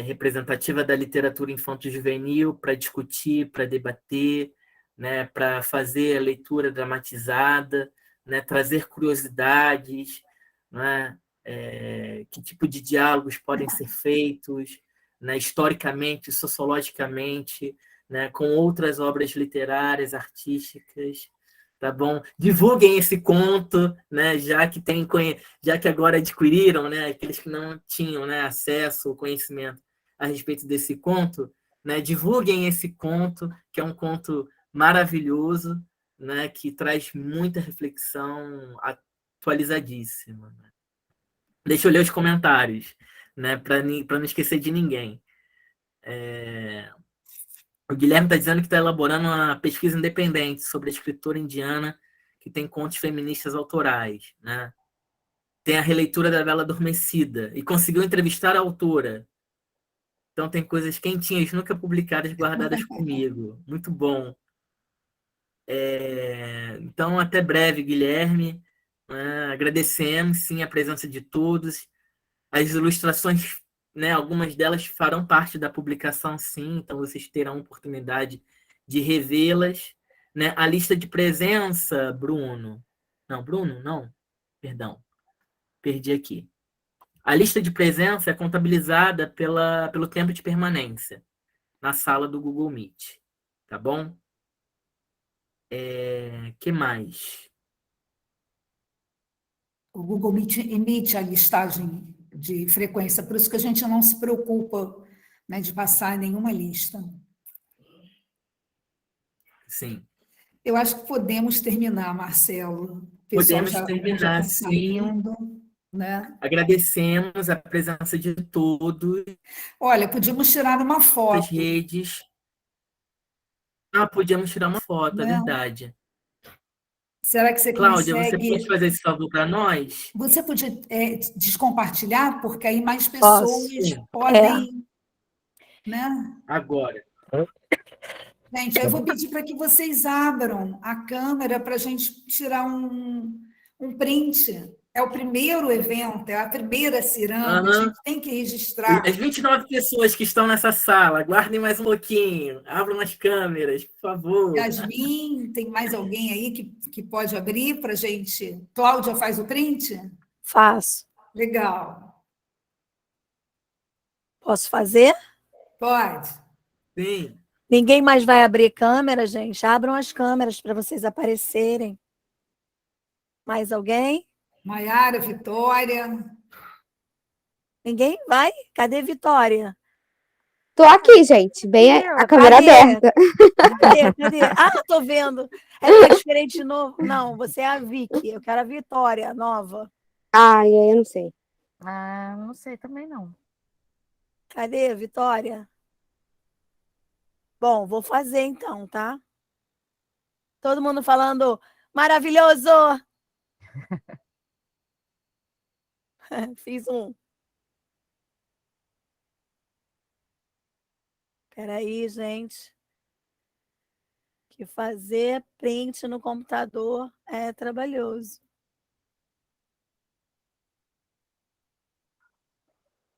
C: representativa da literatura infanto-juvenil para discutir, para debater, né, para fazer a leitura dramatizada, né, trazer curiosidades, né, que tipo de diálogos podem ser feitos, né, historicamente, sociologicamente, né, com outras obras literárias, artísticas, tá bom? Divulguem esse conto, né, já que agora adquiriram, né, aqueles que não tinham, né, acesso ou conhecimento a respeito desse conto, né, divulguem esse conto, que é um conto maravilhoso, né, que traz muita reflexão atualizadíssima. Né? Deixa eu ler os comentários, né, para não esquecer de ninguém. O Guilherme está dizendo que está elaborando uma pesquisa independente sobre a escritora indiana que tem contos feministas autorais. Né? Tem a releitura da Bela Adormecida e conseguiu entrevistar a autora. Então tem coisas quentinhas, nunca publicadas, guardadas comigo. Muito bom. Então, até breve, Guilherme. Agradecemos, sim, a presença de todos. As ilustrações, né, algumas delas farão parte da publicação, sim, então vocês terão a oportunidade de revê-las. Né? A lista de presença, Bruno... Não, perdão. Perdi aqui. A lista de presença é contabilizada pelo tempo de permanência na sala do Google Meet. Tá bom? Que mais?
B: O Google Meet emite a listagem de frequência, por isso que a gente não se preocupa, né, de passar nenhuma lista.
C: Sim.
B: Eu acho que podemos terminar, Marcelo. O pessoal
C: Podemos
B: já
C: terminar,
B: está
C: sim.
B: saindo, né?
C: Agradecemos a presença de todos.
B: Olha, podíamos tirar uma foto.
C: As redes. Podíamos tirar uma foto, é verdade.
B: Será que você
C: Cláudia,
B: consegue...
C: você pode fazer esse favor para nós?
B: Você podia descompartilhar, porque aí mais pessoas
C: Posso?
B: podem... Né?
C: Agora.
B: Gente, eu vou pedir para que vocês abram a câmera para a gente tirar um print, É o primeiro evento, é a primeira ciranda, a
C: Aham.
B: gente tem que registrar.
C: As 29 pessoas que estão nessa sala, guardem mais um pouquinho, abram as câmeras, por favor.
B: Yasmin, tem mais alguém aí que pode abrir para a gente? Cláudia faz o print?
G: Faço.
B: Legal.
G: Posso fazer?
B: Pode.
C: Sim.
G: Ninguém mais vai abrir câmera, gente? Abram as câmeras para vocês aparecerem. Mais alguém?
B: Maiara, Vitória.
G: Ninguém vai? Cadê Vitória?
F: Tô aqui, gente, bem a câmera
G: Cadê?
F: aberta.
G: Cadê? Ah, tô vendo. É tá diferente de novo. Não, você é a Vicky. Eu quero a Vitória, nova.
F: Ah, eu não sei.
D: Ah, não sei também não.
G: Cadê, Vitória? Bom, vou fazer então, tá? Todo mundo falando maravilhoso! Fiz um. Peraí, gente. Que fazer print no computador é trabalhoso.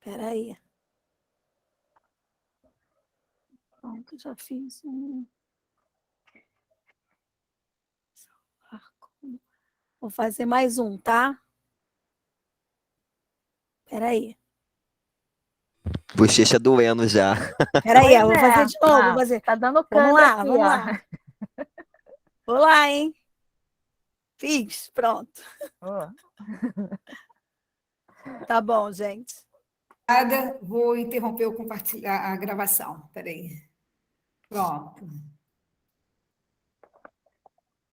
G: Peraí. Pronto, já fiz um. Vou fazer mais um, tá? Peraí.
L: Bochecha doendo já.
G: Peraí, eu
D: Pois
G: vou fazer
D: é.
G: de novo.
D: Não,
G: Vou fazer.
D: tá dando
G: Vamos
D: câimbra
G: lá,
D: aqui,
G: vamos
D: ó.
G: lá. Vou lá, hein? Fiz, pronto.
D: Ó.
G: Tá bom, gente.
B: Vou interromper a gravação. Peraí. Pronto.